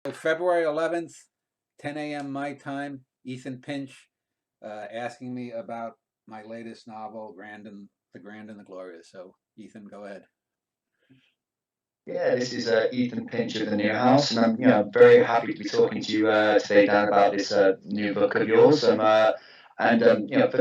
So February 11th, 10 a.m. my time, Ethan Pinch asking me about my latest novel, The Grand and the Glorious. So, Ethan, go ahead. Yeah, this is Ethan Pinch of the New House, and I'm very happy to be talking to you today, Dan, about this new book of yours. For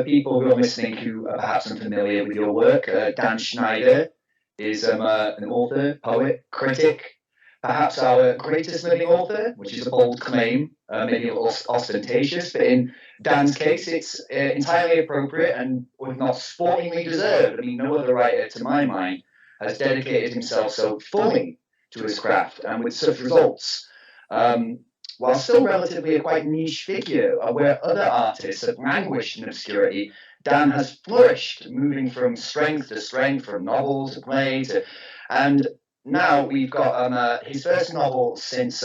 people who are listening who are perhaps unfamiliar with your work, Dan Schneider is an author, poet, critic, perhaps our greatest living author, which is a bold claim, maybe a little ostentatious, but in Dan's case, it's entirely appropriate and, if not sportingly deserved. I mean, no other writer, to my mind, has dedicated himself so fully to his craft and with such results. Um, while still relatively a quite niche figure, where other artists have languished in obscurity, Dan has flourished, moving from strength to strength, from novel to play to, and now we've got his first novel since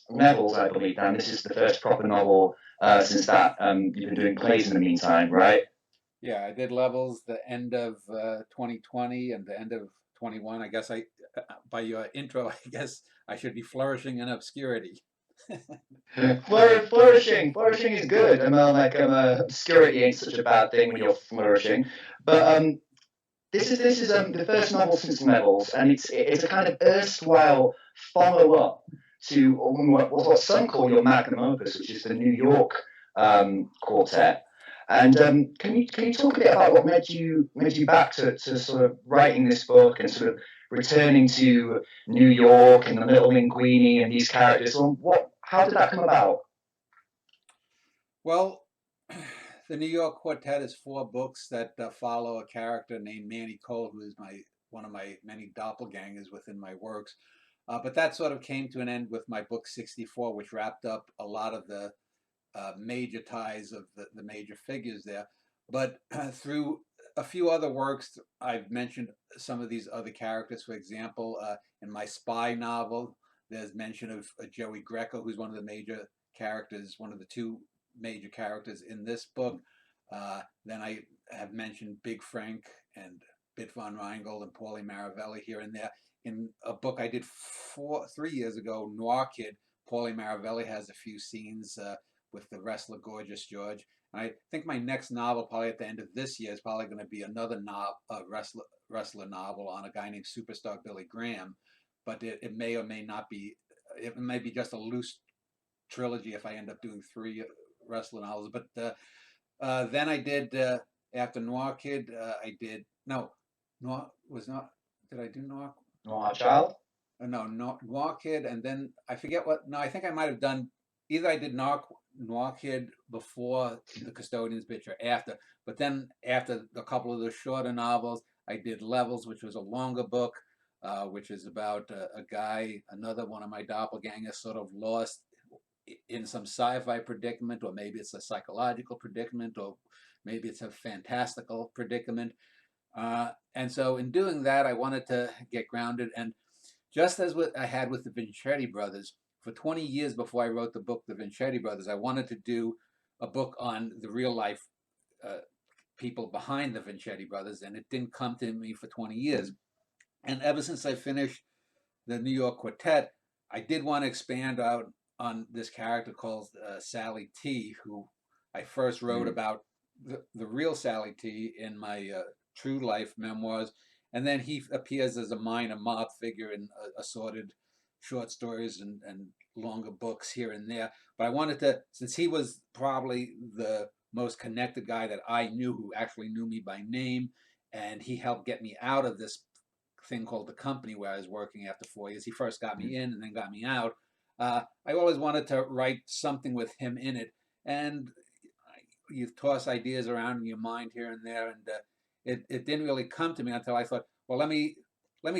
Levels, I believe, Dan. This is the first proper novel since that. You've been doing plays in the meantime, right? Yeah, I did Levels the end of 2020 and the end of 21. I guess by your intro, I guess I should be flourishing in obscurity. Flourishing is good. Obscurity ain't such a bad thing when you're flourishing. But this is the first novel since Levels, and it's a kind of erstwhile follow up to what some call your magnum opus, which is the New York quartet. And can you talk a bit about what led you back to sort of writing this book and sort of returning to New York and the little linguini and these characters? Well, how did that come about? Well, the New York Quartet is four books that follow a character named Manny Cole, who is one of my many doppelgangers within my works. But that sort of came to an end with my book 64, which wrapped up a lot of the major ties of the major figures there. But through a few other works, I've mentioned some of these other characters. For example, in my spy novel, there's mention of Joey Greco, who's one of the major characters, one of the two major characters in this book. Then I have mentioned Big Frank and Bit von Rheingold and Paulie Maravelli here and there. In a book I did 3 years ago, Noir Kid, Paulie Maravelli has a few scenes with the wrestler Gorgeous George. And I think my next novel, probably at the end of this year, is probably going to be another wrestler novel on a guy named Superstar Billy Graham. But it may or may not be. It may be just a loose trilogy if I end up doing three wrestler novels. But then I did after Noir Kid. I did no Noir was not. Did I do Noir? Noir Child. No, Noir Kid, and then I forget what. No, I think I might have done either. I did Noir Kid before The Custodian's Bitch or after. But then after a couple of the shorter novels, I did Levels, which was a longer book, which is about a guy, another one of my doppelgangers, sort of lost in some sci-fi predicament, or maybe it's a psychological predicament, or maybe it's a fantastical predicament. And so in doing that, I wanted to get grounded. And just as what I had with the Vincetti brothers, for 20 years before I wrote the book, The Vincetti Brothers, I wanted to do a book on the real life uh, people behind the Vincetti brothers, and it didn't come to me for 20 years. And ever since I finished the New York Quartet, I did want to expand out on this character called Sally T, who I first wrote about the real Sally T in my true life memoirs. And then he appears as a minor mob figure in assorted short stories and longer books here and there. But I wanted to, since he was probably the most connected guy that I knew, who actually knew me by name, and he helped get me out of this thing called the company where I was working after 4 years. He first got me in and then got me out. I always wanted to write something with him in it, and you toss ideas around in your mind here and there, and it didn't really come to me until I thought, well, let me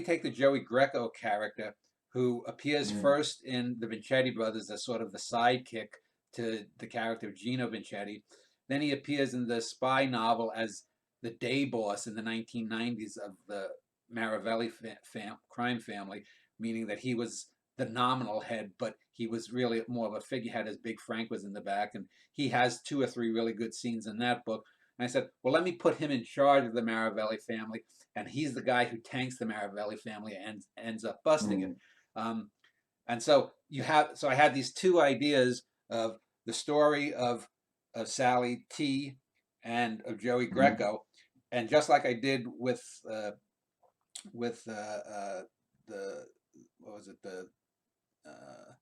take the Joey Greco character, who appears first in the Vincetti brothers as sort of the sidekick to the character of Gino Vincetti. Then he appears in the spy novel as the day boss in the 1990s of the Maravelli crime family, meaning that he was the nominal head, but he was really more of a figurehead as Big Frank was in the back. And he has 2 or 3 really good scenes in that book. And I said, well, let me put him in charge of the Maravelli family. And he's the guy who tanks the Maravelli family and ends up busting it. And so so I had these two ideas of the story of Sally T and of Joey Mhm. Greco, and just like I did with the what was it, the uh,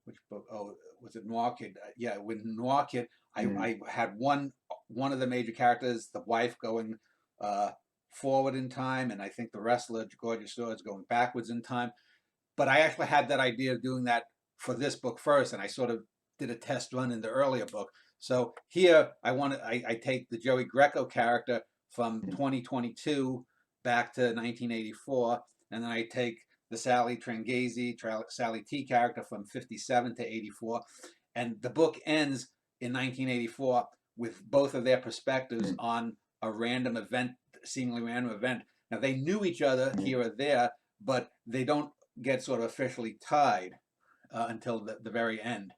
which book? Oh, was it Noir Kid? Yeah, with Noir Kid, Mhm. I had one of the major characters, the wife, going uh, forward in time, and I think the wrestler Gorgeous Swords going backwards in time. But I actually had that idea of doing that for this book first, and I sort of did a test run in the earlier book. So here I take the Joey Greco character from 2022 back to 1984, and then I take the Sally T character from 57 to 84, and the book ends in 1984 with both of their perspectives Mhm. on a random event, seemingly random event. Now they knew each other Mhm. here or there, but they don't get sort of officially tied until the very end.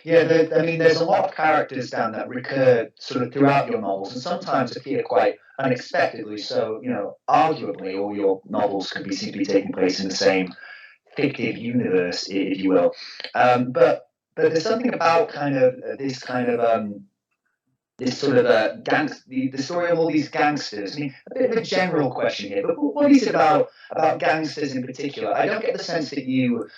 Yeah, I mean, there's a lot of characters, Dan, that recur sort of throughout your novels, and sometimes appear quite unexpectedly. So, arguably, all your novels could be simply taking place in the same fictive universe, if you will. But there's something about this sort of the story of all these gangsters. I mean, a bit of a general question here, but what is it about gangsters in particular? I don't get the sense that you're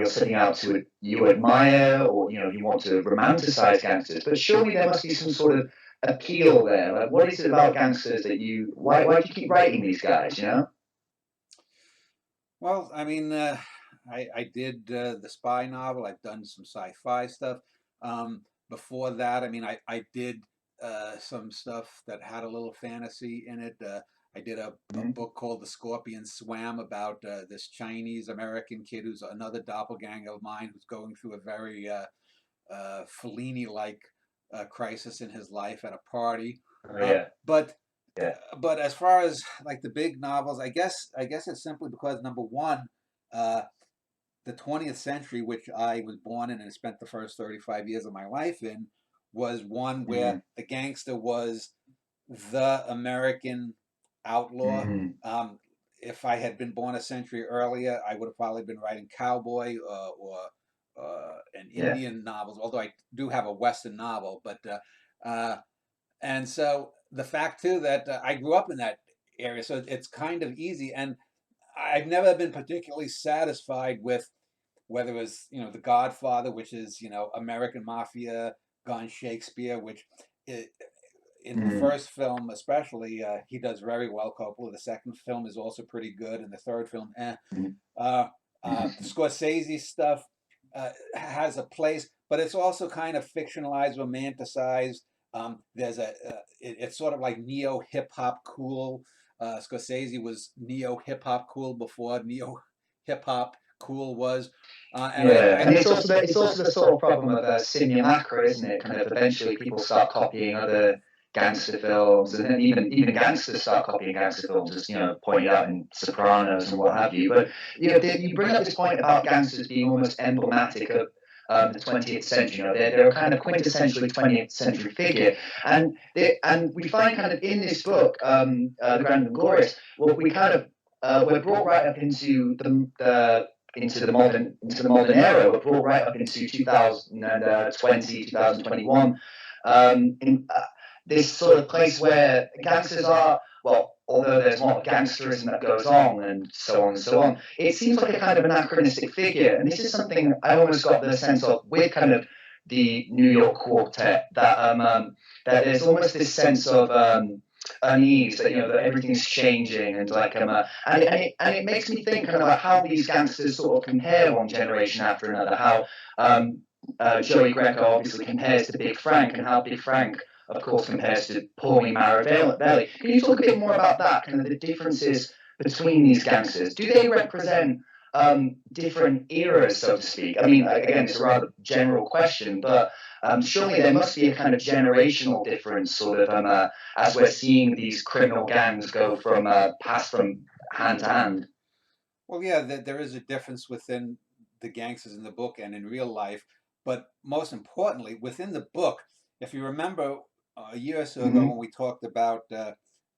setting out to you admire or you want to romanticize gangsters, but surely there must be some sort of appeal there. Like, what is it about gangsters that why do you keep writing these guys? Well, I mean, I did the spy novel. I've done some sci-fi stuff. Before that, I mean, I did some stuff that had a little fantasy in it. I did a Mm-hmm. book called The Scorpion Swam about this Chinese American kid who's another doppelganger of mine who's going through a very Fellini-like crisis in his life at a party. Oh Uh, yeah, but yeah. but as far as like the big novels, I guess it's simply because number one, uh, the 20th century, which I was born in and spent the first 35 years of my life in, was one Mm-hmm. where the gangster was the American outlaw. Mm-hmm. Um, if I had been born a century earlier, I would have probably been writing cowboy or an Yeah. Indian novels. Although I do have a Western novel, but and so the fact too that I grew up in that area, so it's kind of easy. And I've never been particularly satisfied with whether it was The Godfather, which is American mafia gone Shakespeare, which i in the Mm-hmm. first film especially he does very well. Coppola. The second film is also pretty good, and the third film, eh. Uh, the Mm-hmm. Scorsese stuff has a place, but it's also kind of fictionalized, romanticized. There's it's sort of like neo hip hop cool. Scorsese was neo hip hop cool before neo hip hop cool was, and Yeah, and it's also the sort of problem of simulacra, isn't it? Kind of eventually people start copying other gangster films, and then even gangsters start copying gangster films, as pointed out in Sopranos and what have you. But you bring up this point about gangsters being almost emblematic of the 20th century. They're a kind of quintessentially 20th century figure, and we find kind of in this book, The Grand and Glorious, well, we're brought right up into the modern era. We're brought right up into 2020, 2021, in this sort of place where gangsters are. Well, although there's a lot of gangsterism that goes on and so on and so on, it seems like a kind of anachronistic figure. And this is something I almost got the sense of with kind of the New York Quartet, that there's almost this sense of unease, that everything's changing, and it makes me think kind of like how these gangsters sort of compare one generation after another. How Joey Greco obviously compares to Big Frank, and how Big Frank, of course, compares to Paulie Maravelli. Can you talk a bit more about that, kind of the differences between these gangsters? Do they represent different eras, so to speak? I mean, again, it's a rather general question, but surely there must be a kind of generational difference, sort of, as we're seeing these criminal gangs go from pass from hand to hand. Well, yeah, there is a difference within the gangsters in the book and in real life, but most importantly, within the book, if you remember a year or so ago Mm-hmm. when we talked about the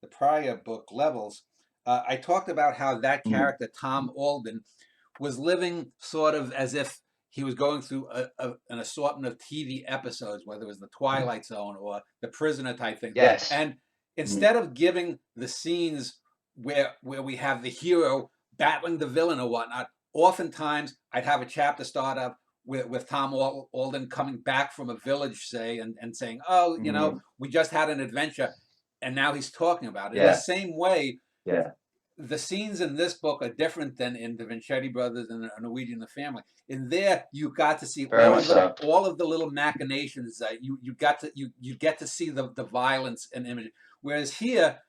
prior book, Levels, I talked about how that Mm-hmm. character, Tom Alden, was living sort of as if he was going through an assortment of TV episodes, whether it was The Twilight Zone or The Prisoner type thing. Yes. And instead of giving the scenes where we have the hero battling the villain or whatnot, oftentimes I'd have a chapter start up with Tom Alden coming back from a village, say, and saying, oh, you know, we just had an adventure, and now he's talking about it. In the same way, the scenes in this book are different than in the Vincetti Brothers and the Norwegian the Family. In there, you got to see all of the little machinations. You get to see the violence and image. Whereas here,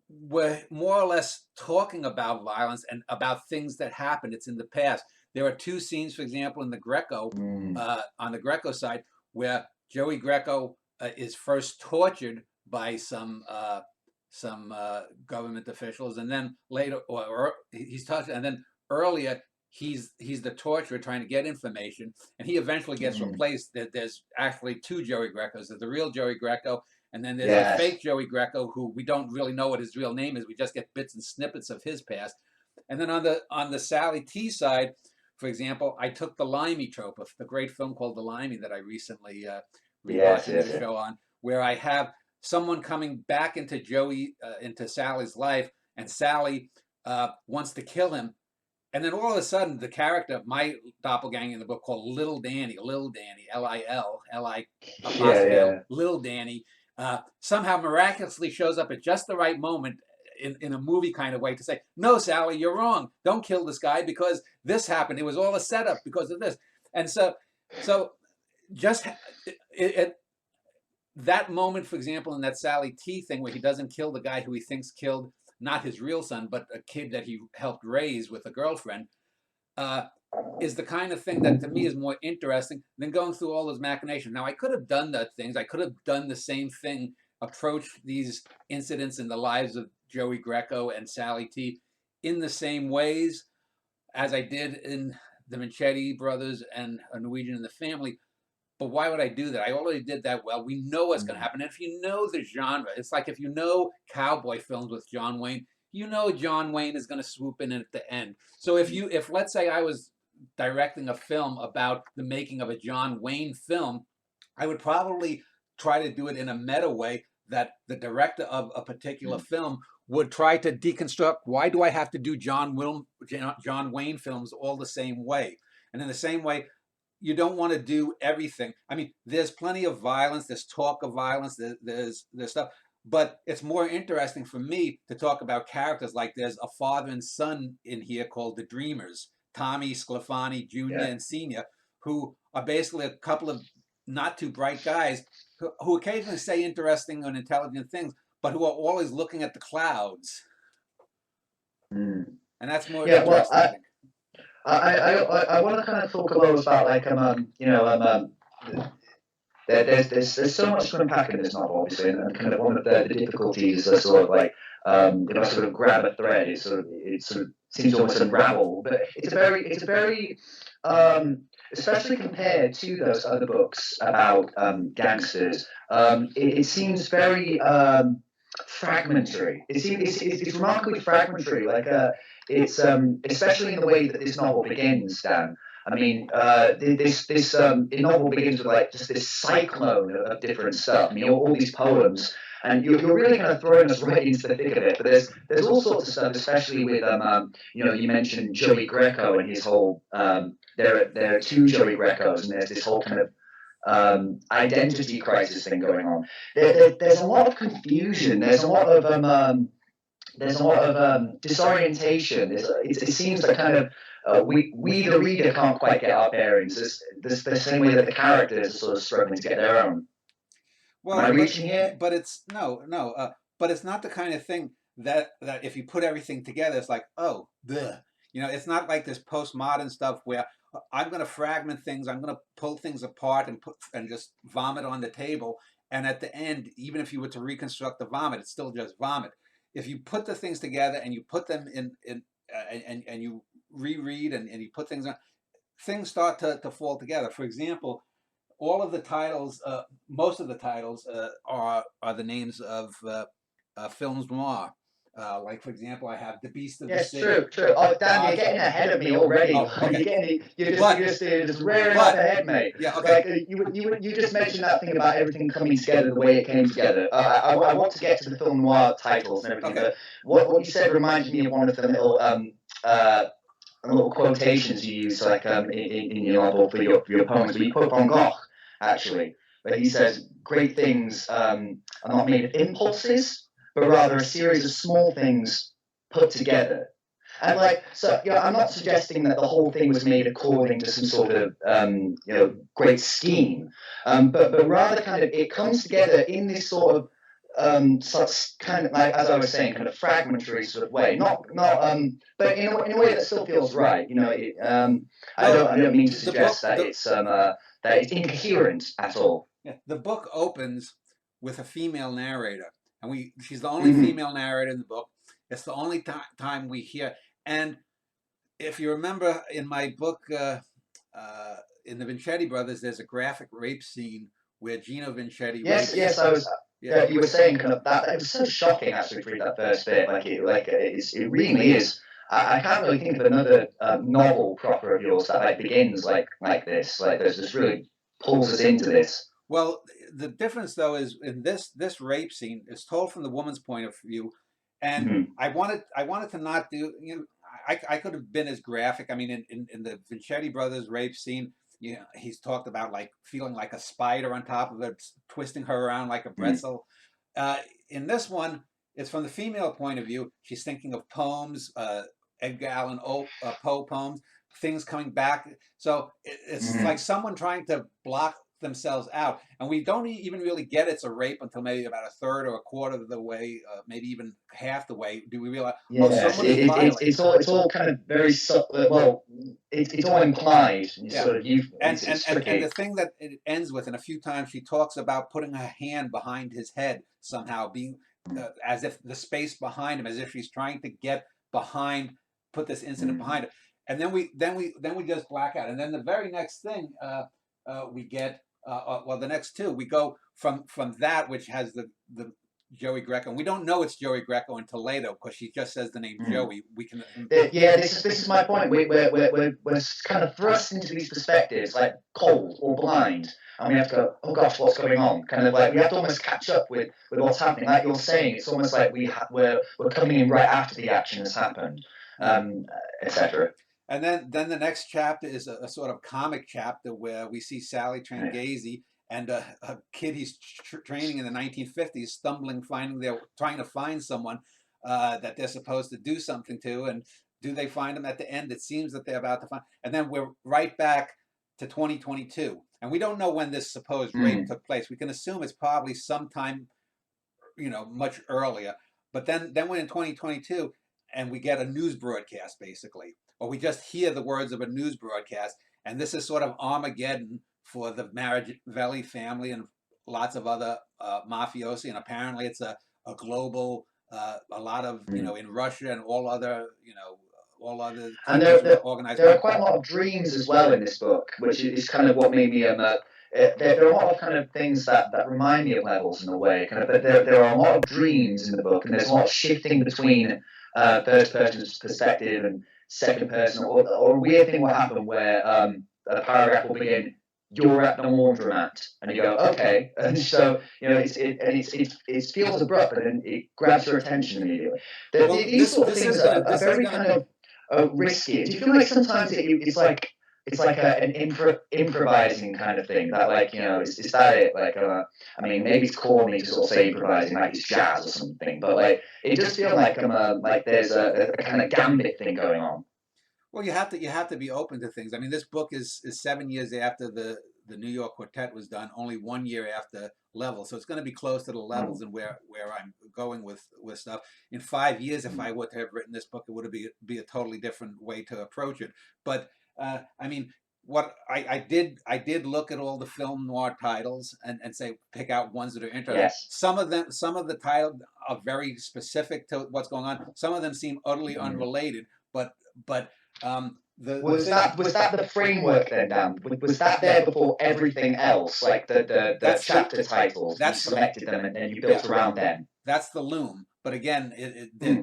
we're more or less talking about violence and about things that happened. It's in the past. There are two scenes, for example, in the Greco, on the Greco side, where Joey Greco is first tortured by some government officials, and then later, or he's touched, and then earlier he's the torturer trying to get information, and he eventually gets replaced. There's actually two Joey Grecos. There's the real Joey Greco, and then there's the fake Joey Greco, who we don't really know what his real name is. We just get bits and snippets of his past. And then on the Sally T side, for example, I took the Limey trope of the great film called The Limey that I recently rewatched the show on, where I have someone coming back into into Sally's life, and Sally wants to kill him. And then all of a sudden, the character, my doppelganger in the book called Little Danny, L-I-L, Little Danny, somehow miraculously shows up at just the right moment in a movie kind of way to say, no, Sally, you're wrong. Don't kill this guy because this happened. It was all a setup because of this. And so just that moment, for example, in that Sally T thing where he doesn't kill the guy who he thinks killed not his real son, but a kid that he helped raise with a girlfriend, is the kind of thing that to me is more interesting than going through all those machinations. Now, I could have done those things. I could have done the same thing, approach these incidents in the lives of Joey Greco and Sally T in the same ways as I did in the Vincetti Brothers and A Norwegian in the Family. But why would I do that? I already did that well. We know what's going to happen. And if you know the genre, it's like if you know cowboy films with John Wayne, you know John Wayne is going to swoop in at the end. So if let's say I was directing a film about the making of a John Wayne film, I would probably try to do it in a meta way that the director of a particular film would try to deconstruct. Why do I have to do John Wayne films all the same way? And in the same way, you don't want to do everything. I mean, there's plenty of violence. There's talk of violence. There's stuff. But it's more interesting for me to talk about characters like there's a father and son in here called the Dreamers, Tommy Sclafani Jr. and Sr., who are basically a couple of not too bright guys who occasionally say interesting and intelligent things, but who are always looking at the clouds. And that's more interesting, I think. I want to kind of talk a little about like there's so much to unpack in this novel, obviously, and kind of one of the difficulties is sort of like if I sort of grab a thread, it sort of seems to almost unravel. But it's a very especially compared to those other books about gangsters, it seems very fragmentary. It's remarkably fragmentary. Like it's especially in the way that this novel begins, Dan. I mean, this novel begins with like just this cyclone of different stuff. I mean, all these poems, and you're really kind of throwing us right into the thick of it. But there's all sorts of stuff, especially with you mentioned Joey Greco and his whole. There are two Joey Grecos, and there's this whole kind of identity crisis thing going on. There's a lot of confusion. There's a lot of disorientation. It seems like kind of we the reader can't quite get our bearings. There's the same way that the characters are sort of struggling to get their own. Well, am I reaching here? But it's but it's not the kind of thing that if you put everything together, it's like, oh, bleh. It's not like this postmodern stuff where I'm going to fragment things, I'm going to pull things apart and just vomit on the table. And at the end, even if you were to reconstruct the vomit, it's still just vomit. If you put the things together and you put them in and you reread and you put things on, things start to fall together. For example, all of the titles, most of the titles are the names of films noir. Like, for example, I have The Beast of the Yes, City. true. Oh, Dan, you're getting ahead of me already. Oh, okay. You're just rearing up ahead, mate. Yeah, okay. Like you just mentioned that thing about everything coming together the way it came together. I want to get to the film noir titles and everything, Okay. but what you said reminded me of one of the little quotations you use, like in your novel for your poems, where you quote Van Gogh, actually, where he says, "Great things are not made of impulses, but rather a series of small things put together." And like, so, I'm not suggesting that the whole thing was made according to some sort of, great scheme, but rather kind of it comes together in this sort of, such kind of like, as I was saying, kind of fragmentary sort of way, but in a way that still feels right. I don't mean to suggest that it's incoherent at all. Yeah, the book opens with a female narrator, and she's the only female narrator in the book. It's the only time we hear. And if you remember in my book, in the Vincetti Brothers, there's a graphic rape scene where Gino Vincetti. Yes, I was. Yeah, you were saying kind of that. It was so shocking actually to read that first bit. It really is. I can't really think of another novel proper of yours that like begins like this. Like there's just really pulls us into this. Well, the difference though is in this rape scene is told from the woman's point of view, and I wanted to not do. I could have been as graphic. I mean, in the Vincetti Brothers rape scene, he's talked about like feeling like a spider on top of her, twisting her around like a pretzel. In this one, it's from the female point of view. She's thinking of poems, Edgar Allan Poe poems, things coming back. So it's like someone trying to block themselves out, and we don't even really get it's a rape until maybe about a third or a quarter of the way, maybe even half the way. Do we realize? Yes, it's all kind of very subtle. Well, it's all implied. Sort of and the thing that it ends with, and a few times she talks about putting her hand behind his head somehow, being as if the space behind him, as if she's trying to get behind, put this incident behind it, and then we just black out, and then the very next thing we get. Well, the next two, we go from that, which has the Joey Greco. And we don't know it's Joey Greco until later because she just says the name Joey. We can. This is my point. We're kind of thrust into these perspectives, like cold or blind, and we have to go, oh gosh, what's going on? Kind of like we have to almost catch up with what's happening. Like you're saying, it's almost like we're coming in right after the action has happened, etc. And then the next chapter is a sort of comic chapter where we see Sally Tranghese and a kid he's training in the 1950s stumbling, trying to find someone that they're supposed to do something to, and do they find him at the end? It seems that they're about to find, and then we're right back to 2022, and we don't know when this supposed rape took place. We can assume it's probably sometime, much earlier. But then we're in 2022, and we get a news broadcast basically. Or we just hear the words of a news broadcast, and this is sort of Armageddon for the Marivelli family and lots of other mafiosi, and apparently it's a global, a lot of in Russia and all other and there are quite a lot of dreams as well in this book, which is kind of what made me there are a lot of kind of things that remind me of Levels in a way, kind of, but there are a lot of dreams in the book, and there's a lot of shifting between first person's perspective and second person, or a weird thing will happen where a paragraph will begin, "You're at the laundromat," and you go, "Okay," and so it feels abrupt, but then it grabs your attention immediately. These sort of things are very kind of risky. Do you feel like sometimes it's like an improvising kind of thing? That is that it? I mean, maybe it's corny to sort of say improvising, like it's jazz or something, but it does feel like there's a kind of gambit thing going on. Well, you have to be open to things. I mean, this book is 7 years after the New York Quartet was done, only 1 year after Levels, so it's going to be close to the Levels and where I'm going with stuff. In 5 years, if I would have written this book, it would be a totally different way to approach it. But I mean, what I did look at all the film noir titles and say pick out ones that are interesting. Yes. Some of the titles are very specific to what's going on. Some of them seem utterly unrelated. But was that the framework then, Dan? Was that there before everything else? Like the chapter titles, you selected them and then you built around them. That's the loom. but again,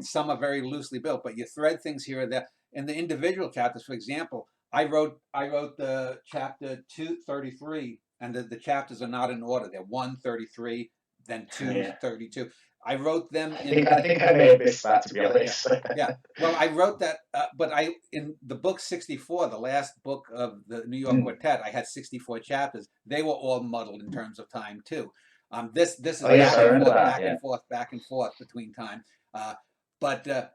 some are very loosely built. But you thread things here or there in the individual chapters. For example, I wrote the chapter 233, and the chapters are not in order. They're 133, then 232. I wrote them. I think I may have missed that, to be honest. Yeah. Well, I wrote that, but in the book 64, the last book of the New York Quartet, I had 64 chapters. They were all muddled in terms of time too. This is back and forth between time. But the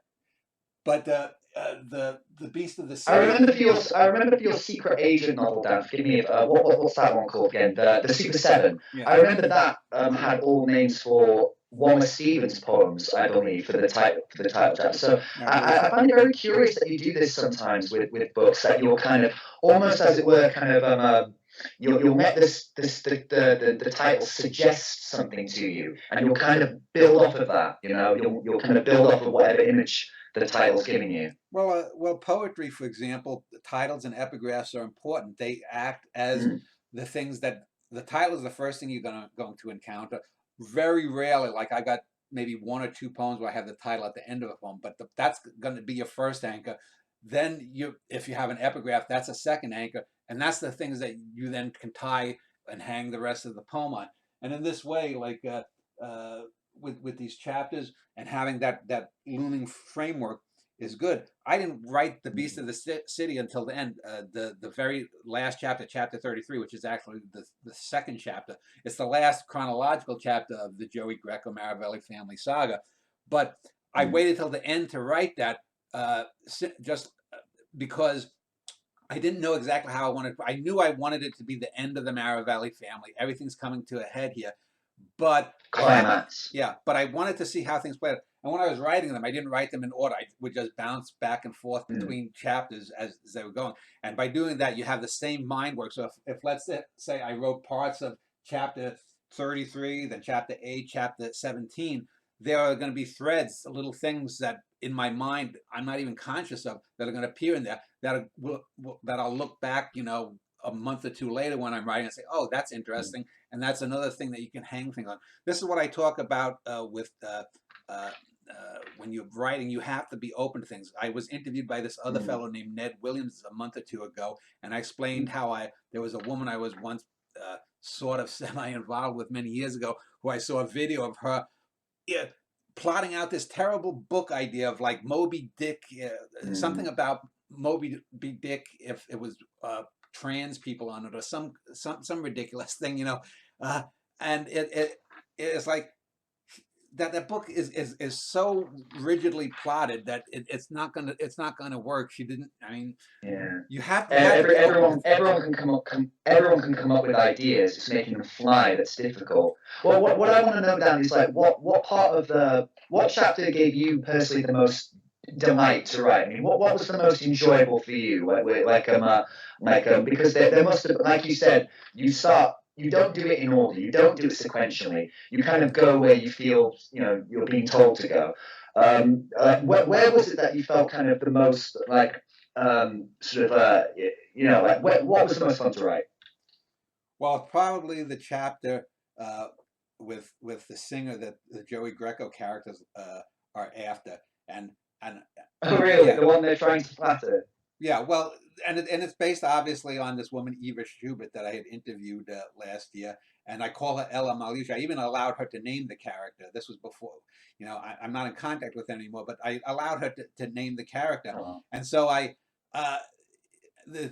Beast of the City. I remember for your secret agent novel, Dan. Forgive me. What's that one called again? The Super Seven. Yeah. I remember that had all names for Wallace Stevens' poems, I believe, for the title chapter. So I find it very curious that you do this sometimes with books, that you're kind of almost, as it were, kind of you'll let the title suggest something to you, and you'll kind of build off of that. You'll kind of build off of whatever image the title's giving you. Well, poetry, for example, the titles and epigraphs are important. They act as the things that the title is the first thing you're going to encounter. Very rarely, like I got maybe 1 or 2 poems where I have the title at the end of a poem, but that's going to be your first anchor. Then if you have an epigraph, that's a second anchor, and that's the things that you then can tie and hang the rest of the poem on. And in this way, like with these chapters and having that looming framework is good. I didn't write The Beast of the City until the end, the very last chapter, chapter 33, which is actually the second chapter. It's the last chronological chapter of the Joey Greco Maravelli family saga. But I waited till the end to write that, just because I didn't know exactly how I wanted. I knew I wanted it to be the end of the Maravelli family. Everything's coming to a head here. But climax. But I wanted to see how things played out. And when I was writing them, I didn't write them in order. I would just bounce back and forth between chapters as they were going. And by doing that, you have the same mind work. So if let's say I wrote parts of chapter 33, then chapter 8, chapter 17, there are going to be threads, little things that in my mind I'm not even conscious of, that are going to appear in there that I'll look back, a month or 2 later when I'm writing and say, oh, that's interesting. And that's another thing that you can hang things on. This is what I talk about with when you're writing, you have to be open to things. I was interviewed by this other fellow named Ned Williams a month or 2 ago, and I explained how there was a woman I was once sort of semi-involved with many years ago, who I saw a video of her plotting out this terrible book idea of like Moby Dick, something about Moby Dick if it was trans people on it or some ridiculous thing, and it's like that book is so rigidly plotted that it's not gonna work. She didn't. I mean, you have to. Everyone can come up with ideas. It's making them fly that's difficult. Well, what I want to know, Dan, is like what part of what chapter gave you personally the most delight to write? I mean, what was the most enjoyable for you? Because there must have, like you said, you don't do it in order. You don't do it sequentially. You kind of go where you feel, you're being told to go. Where was it that you felt kind of the most what was the most fun to write? Well, probably the chapter with the singer that the Joey Greco characters are after, and oh really, the one they're trying to flatter. Yeah, well, and it's based obviously on this woman Eva Schubert that I had interviewed last year, and I call her Ella Malisha. I even allowed her to name the character. This was before, I'm not in contact with her anymore, but I allowed her to name the character, and so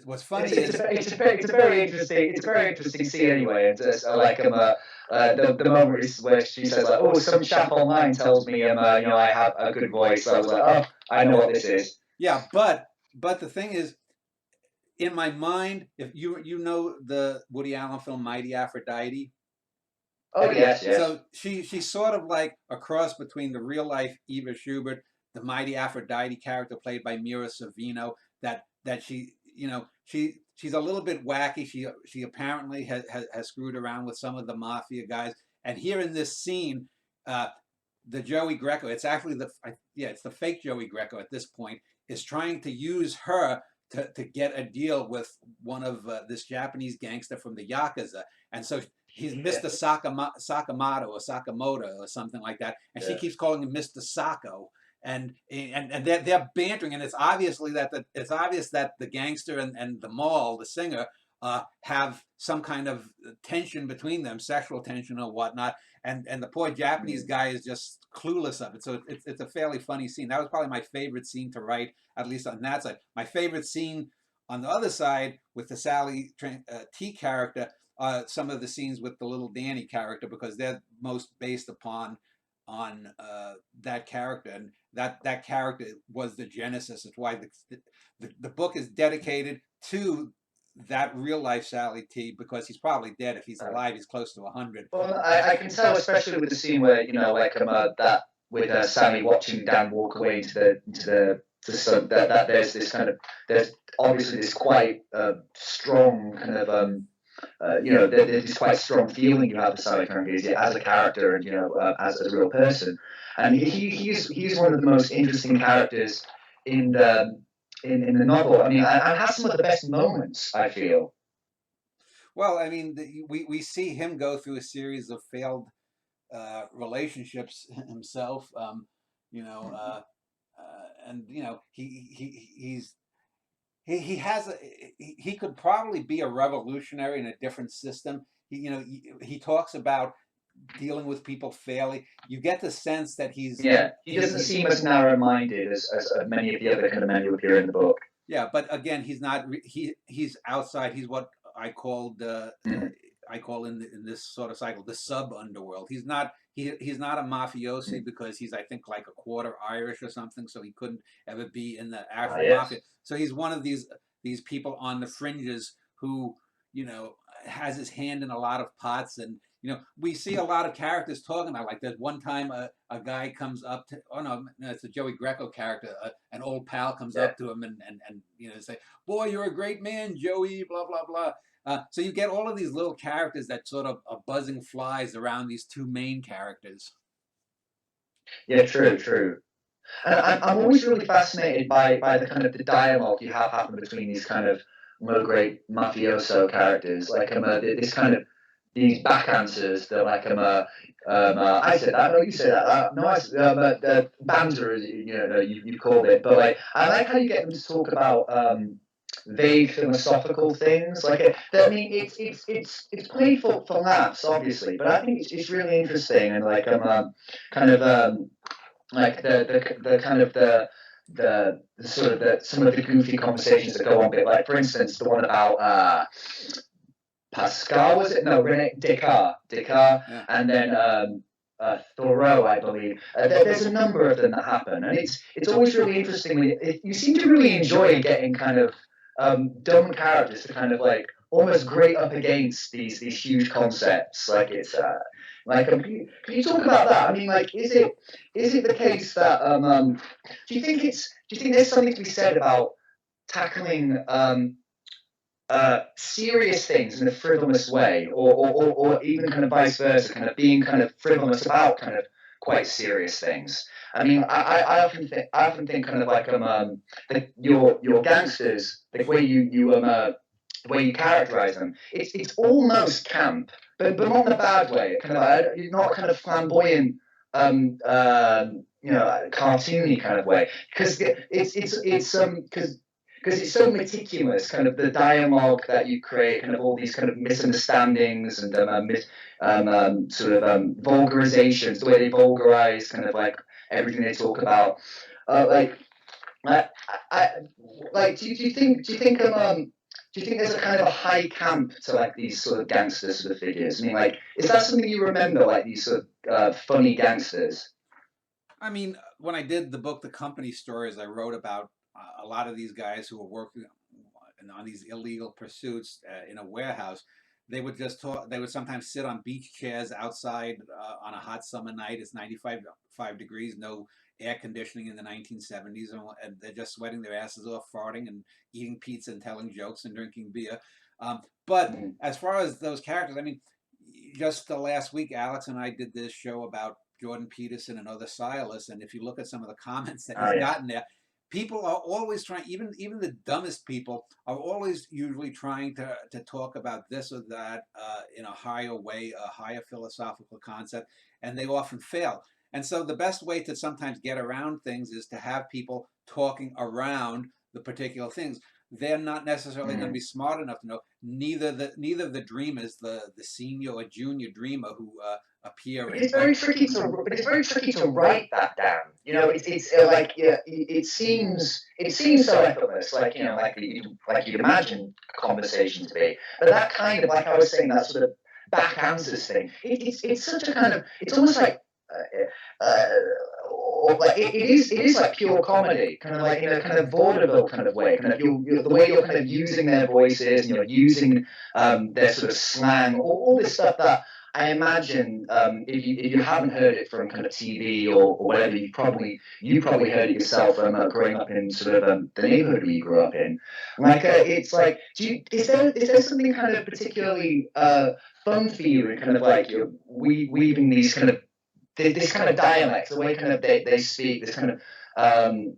what's funny is it's a very interesting scene anyway. And the moment where she says like, "Oh, some chap online tells me I have a good voice." So I was like, "Oh, I know what this is." Yeah, but the thing is, in my mind, if you know the Woody Allen film Mighty Aphrodite. Oh yes. So she's sort of like a cross between the real life Eva Schubert, the Mighty Aphrodite character played by Mira Sorvino. That she she's a little bit wacky. She apparently has screwed around with some of the mafia guys. And here in this scene, the Joey Greco, it's actually it's the fake Joey Greco at this point, is trying to use her to get a deal with one of this Japanese gangster from the Yakuza. And so he's Yeah. Mr. Sakamoto or Sakamoto or something like that, and she Yeah. keeps calling him Mr. Sako, and they're bantering, and it's obviously that it's obvious that the gangster and the mall, the singer, have some kind of tension between them, sexual tension or whatnot, and the poor Japanese Mm. guy is just clueless of it. So it's a fairly funny scene. That was probably my favorite scene to write, at least on that side. My favorite scene on the other side with the Sally T character, some of the scenes with the little Danny character, because they're most based upon on that character, and that character was the genesis. It's why the book is dedicated to that real life Sally T, because he's probably dead. If he's alive, he's close to 100. Well, I can tell, especially with the scene where like that with Sammy watching Dan walk away into the sun, that there's this kind of there's obviously this quite strong kind of there's this quite strong feeling you have for Sammy Kangezi as a character and as a real person, and he's one of the most interesting characters in the novel. I mean, and has some of the best moments, I feel. Well, I mean, we see him go through a series of failed relationships himself, you know, and he has he could probably be a revolutionary in a different system. He talks about dealing with people fairly. You get the sense that Yeah, he doesn't seem as narrow-minded as many of the other kind of men who appear in the book. Yeah, but again, he's not. He's outside. He's what Mm. I call in this sort of cycle the sub underworld. He's not a mafiosi, because he's, I think, like a quarter Irish or something, so he couldn't ever be in the Ah, actual yes. mafia. So he's one of these people on the fringes who has his hand in a lot of pots. And we see a lot of characters talking about, like, there's one time a guy comes up to, oh no, it's a Joey Greco character, an old pal comes Yeah. up to him and say, boy, you're a great man, Joey, blah blah blah. So you get all of these little characters that sort of are buzzing flies around these two main characters. Yeah, true, true. And I'm always really fascinated by the kind of the dialogue you have happen between these kind of low grade mafioso characters, like this kind of these back answers that like I said that, no, you said that, no, I said banter, as you called it, but like I like how you get them to talk about vague philosophical things. Like I mean, it's played for laughs, obviously, but I think it's really interesting and like kind of like the kind of the sort of the some of the goofy conversations that go on. Bit like, for instance, the one about Pascal, was it? No, Rene Descartes, Yeah. and then Thoreau, I believe. There's a number of them that happen, and it's always really interesting. You seem to really enjoy getting kind of dumb characters to kind of like almost grate up against these huge concepts. Like it's like can you talk about that? I mean, like, is it the case that do you think there's something to be said about tackling serious things in a frivolous way, or even kind of vice versa, kind of being kind of frivolous about kind of quite serious things. I mean, I often think kind of like your gangsters, the way the way you characterize them, it's almost camp, but not in a bad way. Kind of not kind of flamboyant, cartoony kind of way, because because it's so meticulous, kind of the dialogue that you create, kind of all these kind of misunderstandings and sort of vulgarizations, the way they vulgarize kind of like everything they talk about. Like, I like, do you think there's a kind of a high camp to like these sort of gangster sort of figures? I mean, like, is that something you remember, like these sort of funny gangsters? I mean, when I did the book, The Company Stories, I wrote about a lot of these guys who were working on these illegal pursuits in a warehouse. They would just talk. They would sometimes sit on beach chairs outside on a hot summer night. It's 95 degrees, no air conditioning in the 1970s, and they're just sweating their asses off, farting and eating pizza and telling jokes and drinking beer. But as far as those characters, I mean, just the last week, Alex and I did this show about Jordan Peterson and other stylists, and if you look at some of the comments that he's gotten there, people are always trying, even the dumbest people are always usually trying to talk about this or that in a higher way, a higher philosophical concept, and they often fail. And so the best way to sometimes get around things is to have people talking around the particular things. They're not necessarily going to be smart enough to know. Neither of the dreamers, the senior or junior dreamer who appear But in. it's very tricky to. But it's very tricky to write that down. You know, it's like yeah, it seems so effortless, like you know, like you'd imagine a conversation to be. But that kind of like I was saying, that sort of back answers thing. It's such a kind of it's almost like. Or like it is like pure comedy, kind of like in a kind of vaudeville kind of way, kind of the way you're kind of using their voices and you're using their sort of slang, all this stuff that I imagine if you haven't heard it from kind of TV or whatever, you probably heard it yourself growing up in sort of the neighborhood where you grew up in. Like it's like, is there something kind of particularly fun for you in kind of like you're weaving these kind of this kind of dialect, the way kind of they speak, this kind of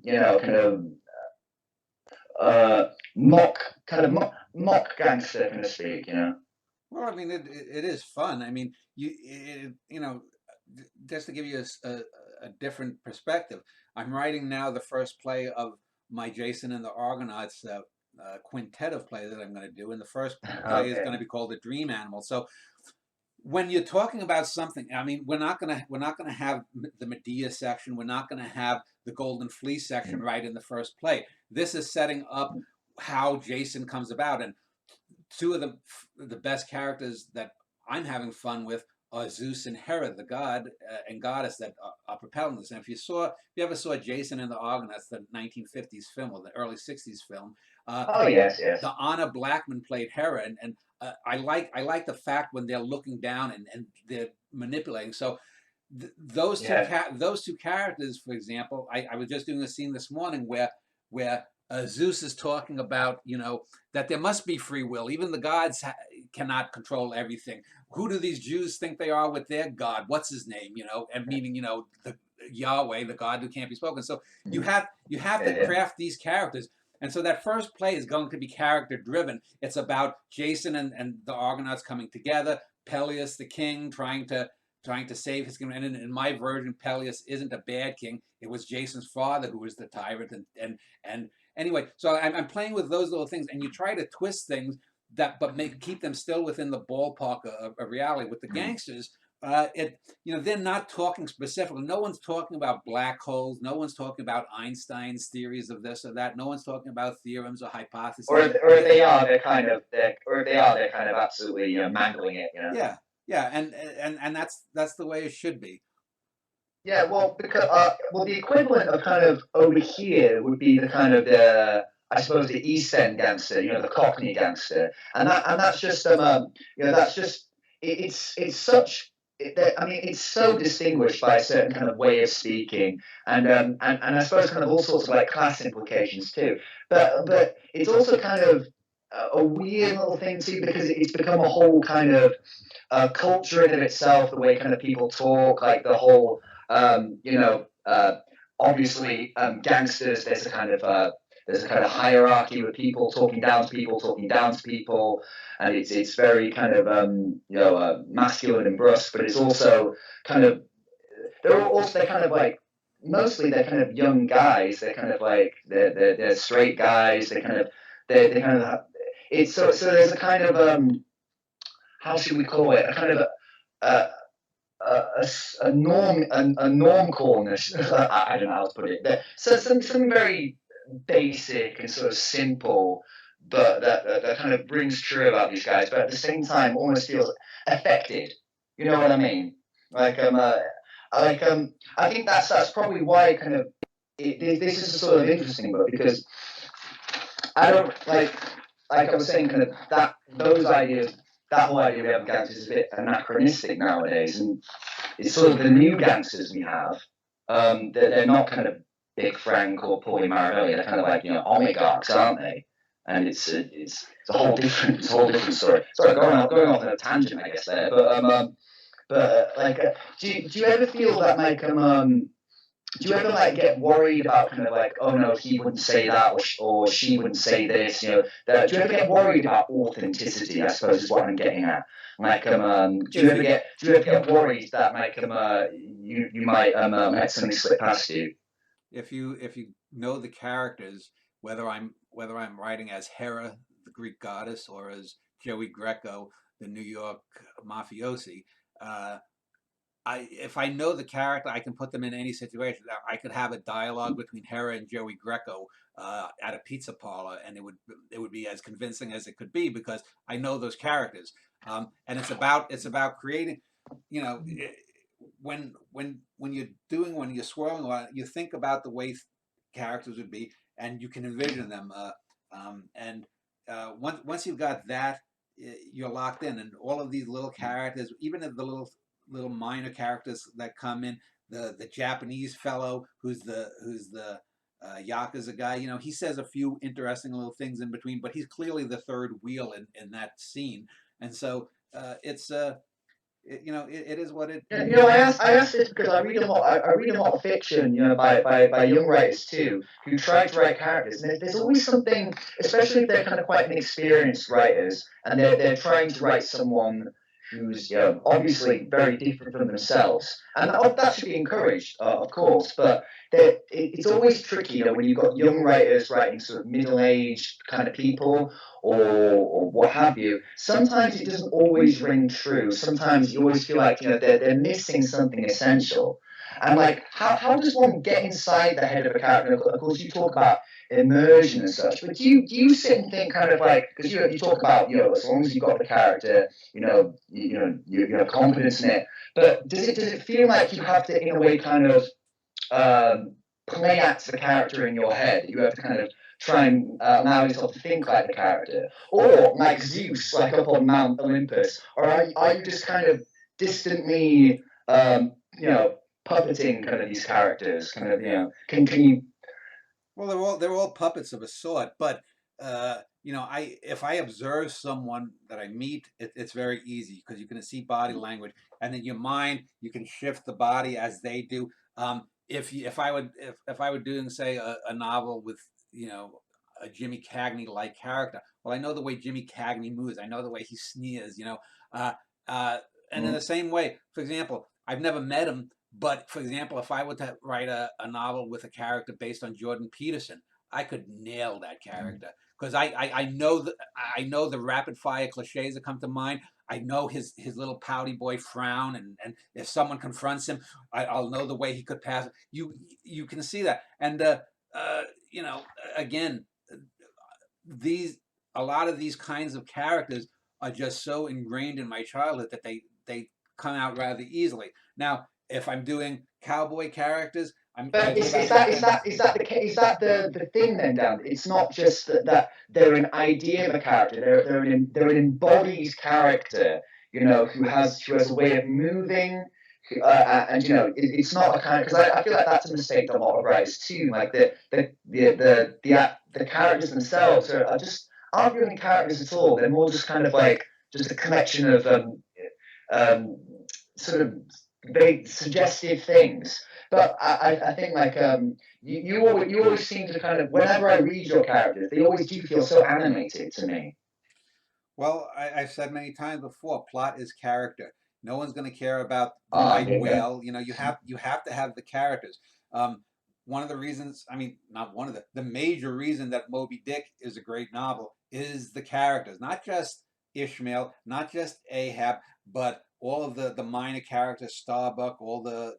you know kind of mock gangster kind of speak, you know. Well, I mean, it is fun. I mean, you know, just to give you a different perspective, I'm writing now the first play of my Jason and the Argonauts quintet of plays that I'm going to do, and the first play is going to be called The Dream Animal. So when you're talking about something, I mean, we're not gonna have the Medea section. We're not gonna have the Golden Fleece section right in the first play. This is setting up how Jason comes about, and two of the best characters that I'm having fun with are Zeus and Hera, the god and goddess that are propelling this. And if you ever saw Jason and the Argonauts, the 1950s film or the early 60s film, oh yes, yes. The Anna Blackman played Hera, and I like the fact when they're looking down and they're manipulating. So those two characters, for example, I was just doing a scene this morning where Zeus is talking about, you know, that there must be free will. Even the gods cannot control everything. Who do these Jews think they are with their God? What's his name? You know, and meaning, you know, the Yahweh, the God who can't be spoken. So you have to craft these characters. And so that first play is going to be character driven. It's about Jason and the Argonauts coming together, Peleus the king trying to save his kingdom. And in my version, Peleus isn't a bad king. It was Jason's father who was the tyrant. And anyway, so I'm playing with those little things, and you try to twist things but keep them still within the ballpark of reality. With the gangsters, you know, they're not talking specifically. No one's talking about black holes. No one's talking about Einstein's theories of this or that. No one's talking about theorems or hypotheses. Or if they are, they're kind of absolutely, you know, mangling it. You know. Yeah, and that's the way it should be. Yeah, well, because the equivalent of kind of over here would be the kind of I suppose the East End gangster, you know, the Cockney gangster, and that's just you know, that's just it's such. I mean, it's so distinguished by a certain kind of way of speaking, and I suppose kind of all sorts of like class implications too. But it's also kind of a weird little thing too, because it's become a whole kind of culture in itself. The way kind of people talk, like the whole you know, obviously gangsters. There's a kind of hierarchy with people talking down to people, and it's very kind of you know, masculine and brusque, but it's also kind of they're kind of like mostly they're kind of young guys. They're kind of like they're straight guys. They kind of it's so there's a kind of how should we call it, a kind of a norm cornish. I don't know how to put it. So something very basic and sort of simple, but that kind of rings true about these guys, but at the same time almost feels affected. You know what I mean? Like I think that's probably why kind of this is a sort of interesting book, because I don't like I was saying, kind of those ideas. That whole idea we have of gangsters is a bit anachronistic nowadays, and it's sort of the new gangsters we have. They're not kind of Big Frank or Paulie Marabelli. They're kind of like, you know, oligarchs, aren't they? And it's a whole different story. Sorry, going off on a tangent, I guess there. But like, do you ever feel that like do you ever like get worried about kind of like, oh no, he wouldn't say that, or she wouldn't say this, you know? Do you ever get worried about authenticity? I suppose is what I'm getting at. Like, do you ever get worried that like, you might let something slip past you? If you know the characters, whether I'm writing as Hera, the Greek goddess, or as Joey Greco, the New York mafiosi, uh, if I know the character, I can put them in any situation. I could have a dialogue between Hera and Joey Greco at a pizza parlor, and it would be as convincing as it could be because I know those characters. And it's about creating, you know, when you're swirling a lot, you think about the way characters would be, and you can envision them. And once you've got that, you're locked in, and all of these little characters, even if the little minor characters that come in. The Japanese fellow who's the Yakuza guy. He says a few interesting little things in between, but he's clearly the third wheel in that scene. And so it is what it. Yeah, I asked this because I read a lot of fiction, by young writers too, who try to write characters, and there's always something, especially if they're kind of quite inexperienced writers, and they're trying to write someone who's obviously very different from themselves, and that should be encouraged, of course, but it's always tricky, when you've got young writers writing sort of middle-aged kind of people, or what have you. Sometimes it doesn't always ring true. Sometimes you always feel like they're missing something essential. And like, how does one get inside the head of a character? Of course, you talk about immersion and such, but do you sit and think kind of like, because you talk about as long as you've got the character, you have confidence in it. But does it feel like you have to in a way kind of play act the character in your head? You have to kind of try and allow yourself to think like the character, or like Zeus, like up on Mount Olympus, or are you just kind of distantly, puppeting kind of these characters? Kind of, can you? Well, they're all puppets of a sort, but if I observe someone that I meet, it's very easy because you can see body language, and then your mind, you can shift the body as they do. If I were doing, say, a novel with a Jimmy Cagney like character, well, I know the way Jimmy Cagney moves, I know the way he sneers, uh, and in the same way, for example, I've never met him, but for example, if I were to write a novel with a character based on Jordan Peterson, I could nail that character because I know the rapid fire cliches that come to mind. I know his little pouty boy frown, and if someone confronts him, I'll know the way he could pass. You can see that, and uh, you know, again, these a lot of these kinds of characters are just so ingrained in my childhood that they come out rather easily. Now, if I'm doing cowboy characters, I But live is out in that is Kansas. that is that the is that the thing then, Dan? It's not just that they're an idea of a character. They're an embodied character, who has a way of moving, and it's not a kind, because I feel like that's a mistake that a lot of writers too. Like the characters themselves are just aren't really characters at all. They're more just kind of like just a collection of um, sort of very suggestive things. But I think like you always seem to kind of, whenever I read your characters, they always do feel so animated to me. Well, I've said many times before, plot is character. No one's going to care about the Ah, white yeah, whale. You have to have the characters. Um, One of the reasons, I mean, not one of the major reason that Moby Dick is a great novel is the characters, not just Ishmael, not just Ahab, but all of the minor characters, Starbuck, all the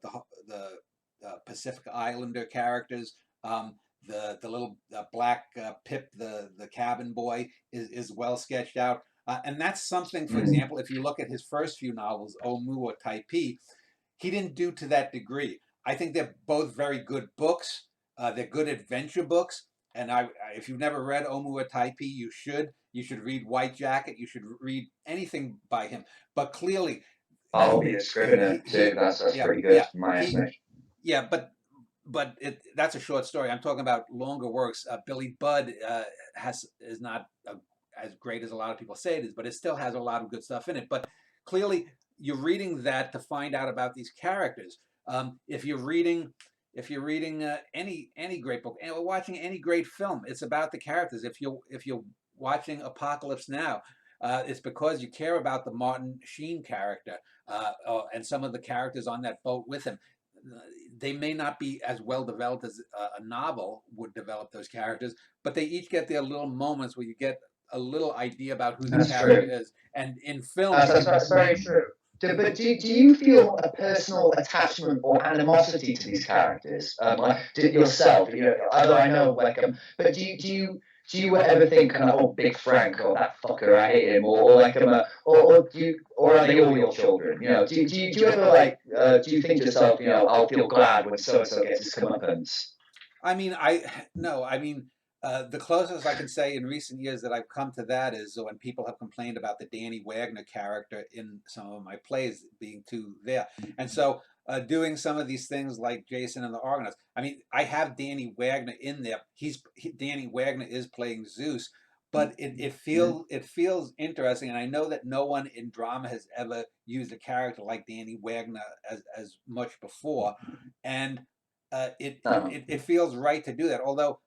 Pacific Islander characters. The little black Pip, the cabin boy, is well sketched out. And that's something, for mm. example, if you look at his first few novels, Omu or Taipei, he didn't do to that degree. I think they're both very good books. They're good adventure books. And if you've never read Omu or Taipei, you should. You should read White Jacket. You should read anything by him. But clearly, I'll be a scrivener too. That's yeah, pretty good yeah, in my estimation. yeah, but that's a short story. I'm talking about longer works. Billy Budd is not as great as a lot of people say it is, but it still has a lot of good stuff in it. But clearly, you're reading that to find out about these characters. If you're reading, if you're reading any great book or watching any great film, it's about the characters. If you're watching Apocalypse Now, it's because you care about the Martin Sheen character and some of the characters on that boat with him. They may not be as well developed as a novel would develop those characters, but they each get their little moments where you get a little idea about who the That's character true. is. And in film, That's very true. But do you feel a personal attachment or animosity to these characters, like yourself? You know, although I know, like, but do you ever think, kind of, oh, Big Frank, or that fucker, I hate him, or like, or are they all your children? You know, do you ever like, do you think to yourself, you know, I'll feel glad when so and so gets his comeuppance? I mean, no, I mean, the closest I can say in recent years that I've come to that is when people have complained about the Danny Wagner character in some of my plays being too there, and so doing some of these things like Jason and the Argonauts. I mean, I have Danny Wagner in there. Danny Wagner is playing Zeus, but it feels interesting, and I know that no one in drama has ever used a character like Danny Wagner as much before, and it feels right to do that. Although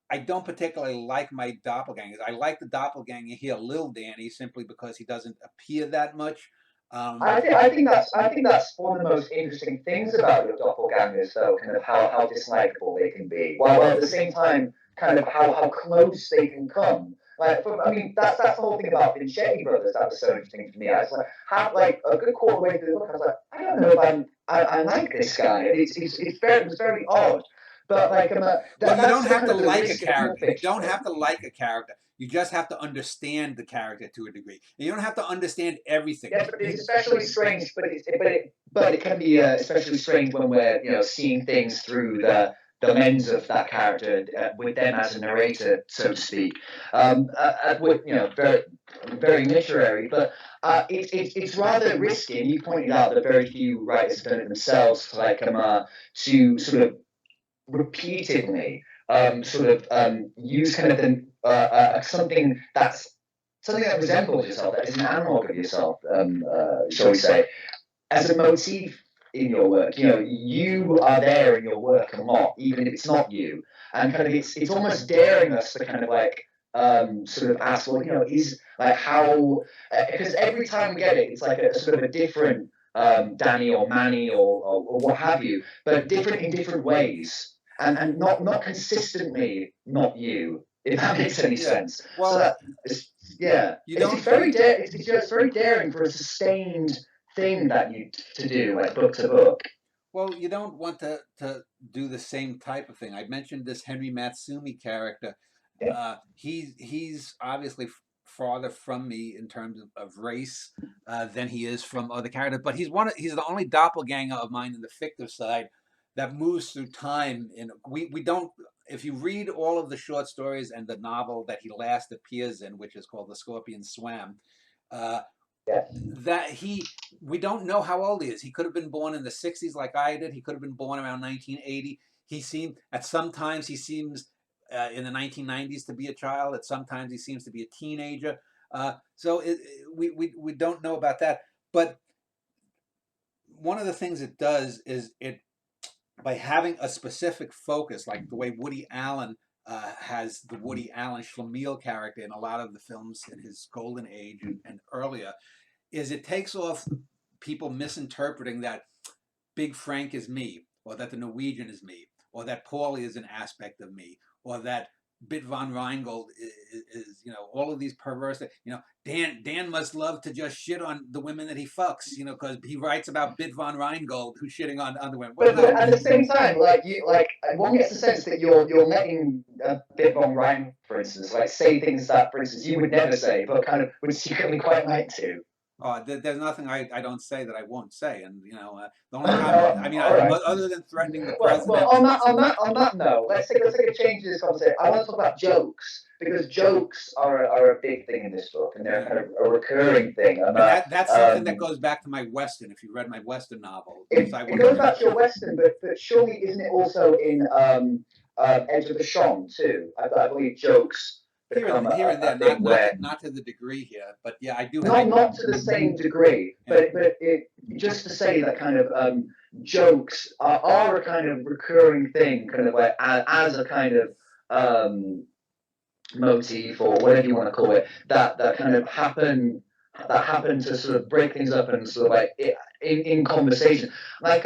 I don't particularly like my doppelgangers. I like the doppelganger here, Lil Danny, simply because he doesn't appear that much. I think that's one of the most interesting things about your doppelgangers, though, kind of how dislikable they can be, while at the same time, kind of how close they can come. Like, I mean, that's the whole thing about Vincetti Brothers that was so interesting to me. I was like, how, like, a good quarter way through the book, I was like, I don't know if I like this guy. It was very odd. But like, Well, you don't have to kind of the like a risk of character. You nonfiction. don't have to like a character. You just have to understand the character to a degree. And you don't have to understand everything. Yes, but it's especially strange. But it can be especially strange when we're, you know, seeing things through the lens of that character, with them as a narrator, so to speak. With, you know, very literary, but it's rather risky. And you pointed out that very few writers have done it themselves, like, to sort of repeatedly use kind of something that resembles yourself, that is an analog of yourself, shall we say, as a motif in your work. You know, you are there in your work a lot, even if it's not you, and kind of it's almost daring us to kind of like, sort of ask, well, you know, is like how, because every time we get it, it's like a sort of a different Danny or Manny or what have you, but different in different ways, and not consistently not you, if that makes any sense. Well, so that it's just very daring for a sustained thing that you to do, like book to book. Well, you don't want to do the same type of thing. I mentioned this Henry Matsumi character. He's obviously farther from me in terms of race than he is from other characters, but he's the only doppelganger of mine in the fictive side that moves through time. And we don't. If you read all of the short stories and the novel that he last appears in, which is called The Scorpion Swam, that we don't know how old he is. He could have been born in the 60s like I did. He could have been born around 1980. Sometimes he seems in the 1990s to be a child. At sometimes he seems to be a teenager. So we don't know about that. But one of the things it does is by having a specific focus, like the way Woody Allen has the Woody Allen Schlemiel character in a lot of the films in his golden age and earlier, is it takes off people misinterpreting that Big Frank is me, or that the Norwegian is me, or that Paulie is an aspect of me, or that Bit von Reingold is all of these perverse, Dan must love to just shit on the women that he fucks, because he writes about Bit von Reingold who's shitting on the women. But at the same time, one gets the sense that you're letting Bit von Reingold, for instance, like say things that, for instance, you would never say, but kind of would secretly quite like to. There's nothing I don't say that I won't say, and the only time other than threatening the president. Well, on that note, let's take a change to this conversation. I want to talk about jokes, because jokes are a big thing in this book, and they're kind of a recurring thing. And that's something that goes back to my Western. If you read my Western novel, it goes back to your Western, but surely isn't it also in Edge of the Shon too? I believe jokes become here and a there, thing where not to the degree here, but yeah, I do. not to the same degree, but it just to say that kind of jokes are a kind of recurring thing, kind of like as a kind of motif or whatever you want to call it, that kind of happen to sort of break things up and sort of like in conversation. Like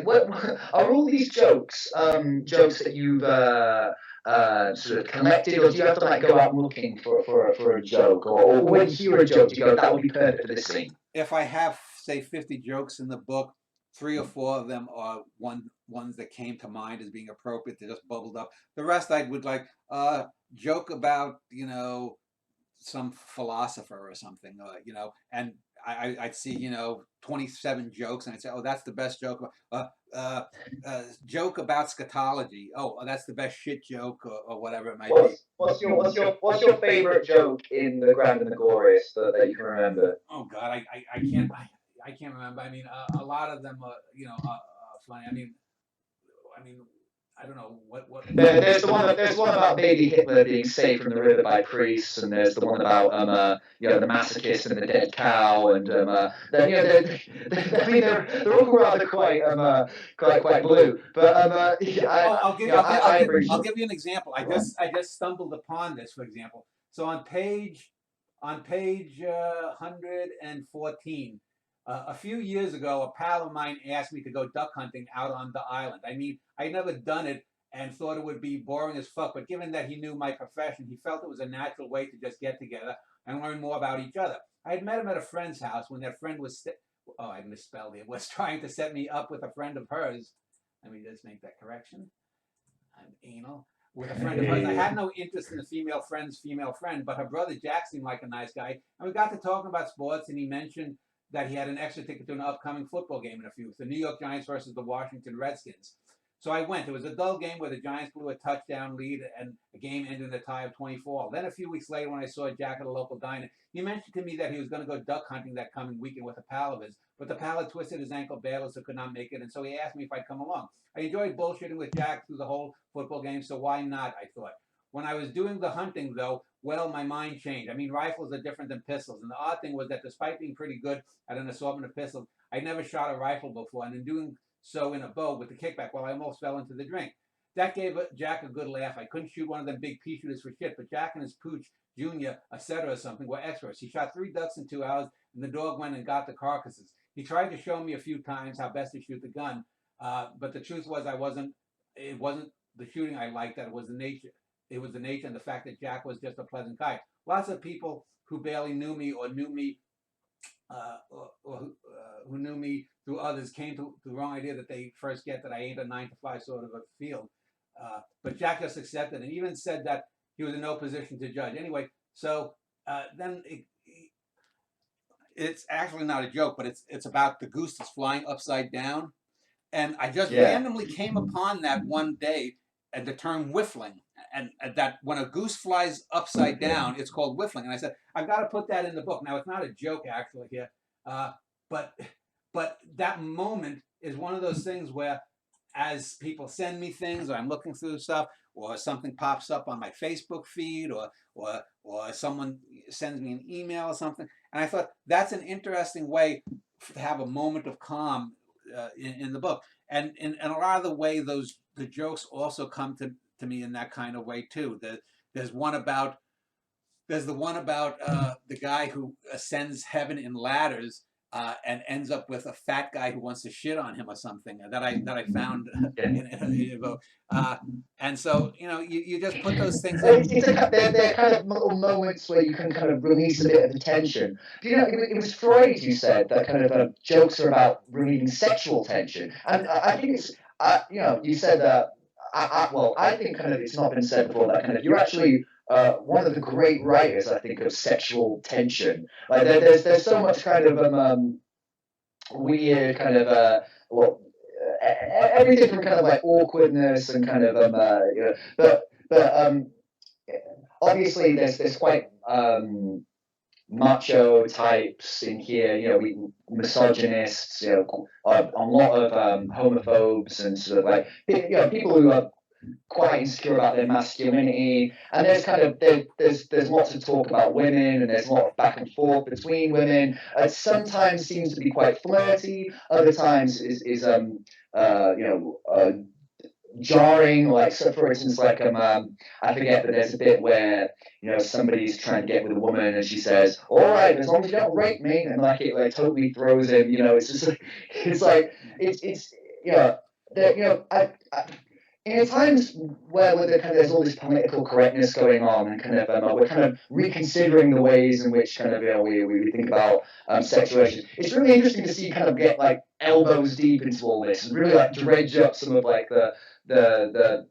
what are all these jokes jokes that you've sort of collected, or do you have to like go out looking for a joke, or when you hear a joke, do you go, that would be perfect for this scene? If I have, say, 50 jokes in the book, 3 or 4 of them are ones that came to mind as being appropriate. They just bubbled up. The rest I would like joke about, some philosopher or something, and I'd see, 27 jokes, and I'd say, oh, that's the best joke. Joke about scatology. Oh, that's the best shit joke, or whatever it might be. What's your favorite joke in The Grand and the Glorious that you can remember? Oh God, I can't remember. I mean, a lot of them are, funny. I mean, I don't know what. There's the one about baby Hitler being saved from the river by priests, and there's the one about the masochist and the dead cow, and I mean they're all rather quite blue. But I'll give you an example. I just stumbled upon this, for example. So on page 114. A few years ago, a pal of mine asked me to go duck hunting out on the island. I mean, I'd never done it and thought it would be boring as fuck, but given that he knew my profession, he felt it was a natural way to just get together and learn more about each other. I had met him at a friend's house when that friend was, I misspelled it, was trying to set me up with a friend of hers. Let me just make that correction. I'm anal. With a friend of hers. I had no interest in the female friend, but her brother Jack seemed like a nice guy. And we got to talking about sports, and he mentioned that he had an extra ticket to an upcoming football game in a few weeks, the New York Giants versus the Washington Redskins. So I went. It was a dull game where the Giants blew a touchdown lead and the game ended in a tie of 24. Then a few weeks later, when I saw Jack at a local diner, he mentioned to me that he was going to go duck hunting that coming weekend with a pal of his, but the pal had twisted his ankle badly, so could not make it, and so he asked me if I'd come along. I enjoyed bullshitting with Jack through the whole football game, so why not, I thought. When I was doing the hunting, though, well, my mind changed. I mean, rifles are different than pistols. And the odd thing was that despite being pretty good at an assortment of pistols, I'd never shot a rifle before. And in doing so in a bow with the kickback, well, I almost fell into the drink. That gave Jack a good laugh. I couldn't shoot one of them big pea shooters for shit, but Jack and his pooch, Junior, a setter or something, were experts. He shot 3 ducks in 2 hours, and the dog went and got the carcasses. He tried to show me a few times how best to shoot the gun, but the truth was it wasn't the shooting I liked, that it was the nature. It was the nature and the fact that Jack was just a pleasant guy. Lots of people who barely knew me or knew me, who knew me through others came to the wrong idea that they first get that I ain't a 9 to 5 sort of a field. But Jack just accepted and even said that he was in no position to judge. Anyway, so then it's actually not a joke, but it's about the goose that's flying upside down. And I just randomly came upon that one day and the term whiffling. And that when a goose flies upside down, it's called whiffling. And I said, I've got to put that in the book. Now, it's not a joke actually here, but that moment is one of those things where, as people send me things, or I'm looking through stuff, or something pops up on my Facebook feed, or someone sends me an email or something, and I thought that's an interesting way to have a moment of calm in the book. And in a lot of the way, the jokes also come to me in that kind of way too. There's the one about the guy who ascends heaven in ladders and ends up with a fat guy who wants to shit on him or something that I found in a book. And so you just put those things in. They're kind of little moments where you can kind of release a bit of the tension. It was Freud who said that kind of jokes are about relieving sexual tension, and I think it's you said that. I think kind of it's not been said before that kind of you're actually one of the great writers, I think, of sexual tension. Like there's so much kind of weird kind of everything from kind of like awkwardness and kind of but obviously there's quite macho types in here, misogynists, a lot of homophobes and sort of like, people who are quite insecure about their masculinity, and there's kind of there's lots of talk about women, and there's a lot of back and forth between women. It sometimes seems to be quite flirty, other times is jarring. Like, so for instance, like I forget, but there's a bit where somebody's trying to get with a woman and she says, all right, as long as you don't rape me, and like it like totally throws him. It's just like it's in times where there's all this political correctness going on, and kind of we're kind of reconsidering the ways in which kind of we think about sexuality. It's really interesting to see kind of get like elbows deep into all this and really like dredge up some of like the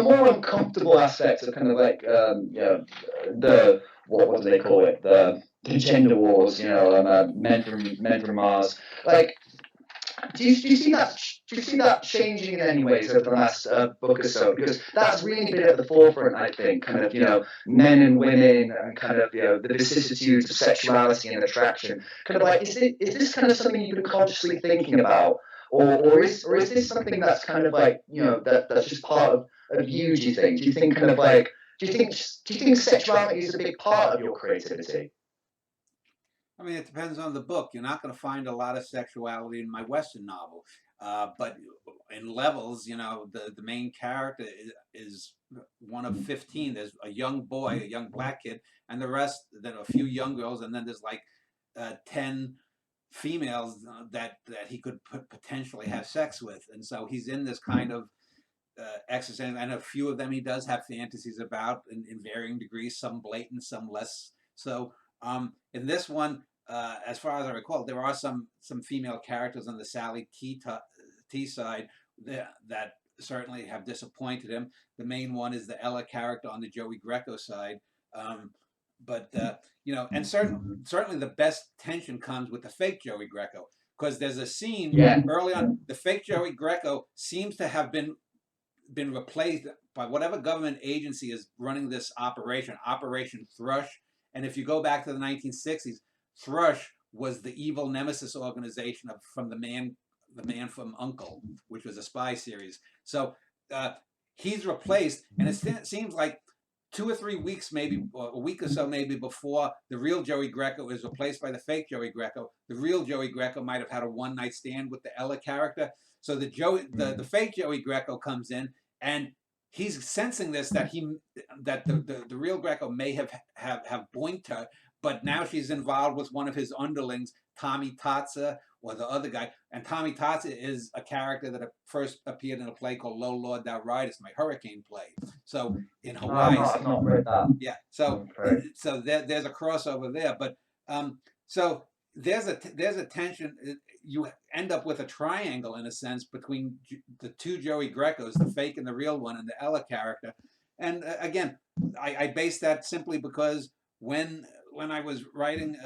more uncomfortable aspects of kind of like the what do they call it, the gender wars, men from Mars. Like, do you see that changing in any ways over the last book or so? Because that's really been at the forefront, I think, kind of men and women, and kind of the vicissitudes of sexuality and attraction. Kind of like, is this kind of something you've been consciously thinking about, or is this something that's kind of like that's just part of you? Do you think? Do you think kind of like do you think sexuality is a big part of your creativity? I mean, it depends on the book. You're not going to find a lot of sexuality in my Western novel, but in Levels, the main character is one of 15. There's a young boy, a young black kid, and the rest, then a few young girls, and then there's like 10 females that he could potentially have sex with, and so he's in this kind of exercise, and a few of them he does have fantasies about in varying degrees, some blatant, some less so. In this one, as far as I recall, there are some female characters on the Sally T side that certainly have disappointed him. The main one is the Ella character on the Joey Greco side. And certainly the best tension comes with the fake Joey Greco, because there's a scene early on. The fake Joey Greco seems to have been replaced by whatever government agency is running this Operation Thrush. And if you go back to the 1960s, Thrush was the evil nemesis organization from the man from Uncle, which was a spy series. So he's replaced, and it seems like 2 or 3 weeks, maybe, or a week or so, maybe, before the real Joey Greco is replaced by the fake Joey Greco. The real Joey Greco might have had a one-night stand with the Ella character. So the fake Joey Greco comes in, and he's sensing this, that the real Greco may have boinked her, but now she's involved with one of his underlings, Tommy Totsa, or the other guy. And Tommy Totsa is a character that first appeared in a play called Lo Lord Thou Ridest, my hurricane play. So in Hawaii, I've not read that. Yeah. So there's a crossover there, but so there's a tension. You end up with a triangle, in a sense, between the two Joey Grecos, the fake and the real one, and the Ella character. And again, I base that simply because when I was writing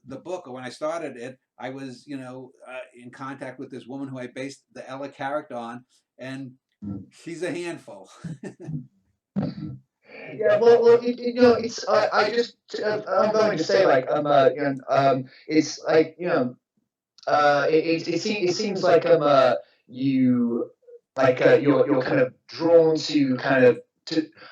the book, or when I started it, I was in contact with this woman who I based the Ella character on, and she's a handful. Yeah, well, it's I'm going to say, like, it's like, it seems like you like you're kind of drawn to kind of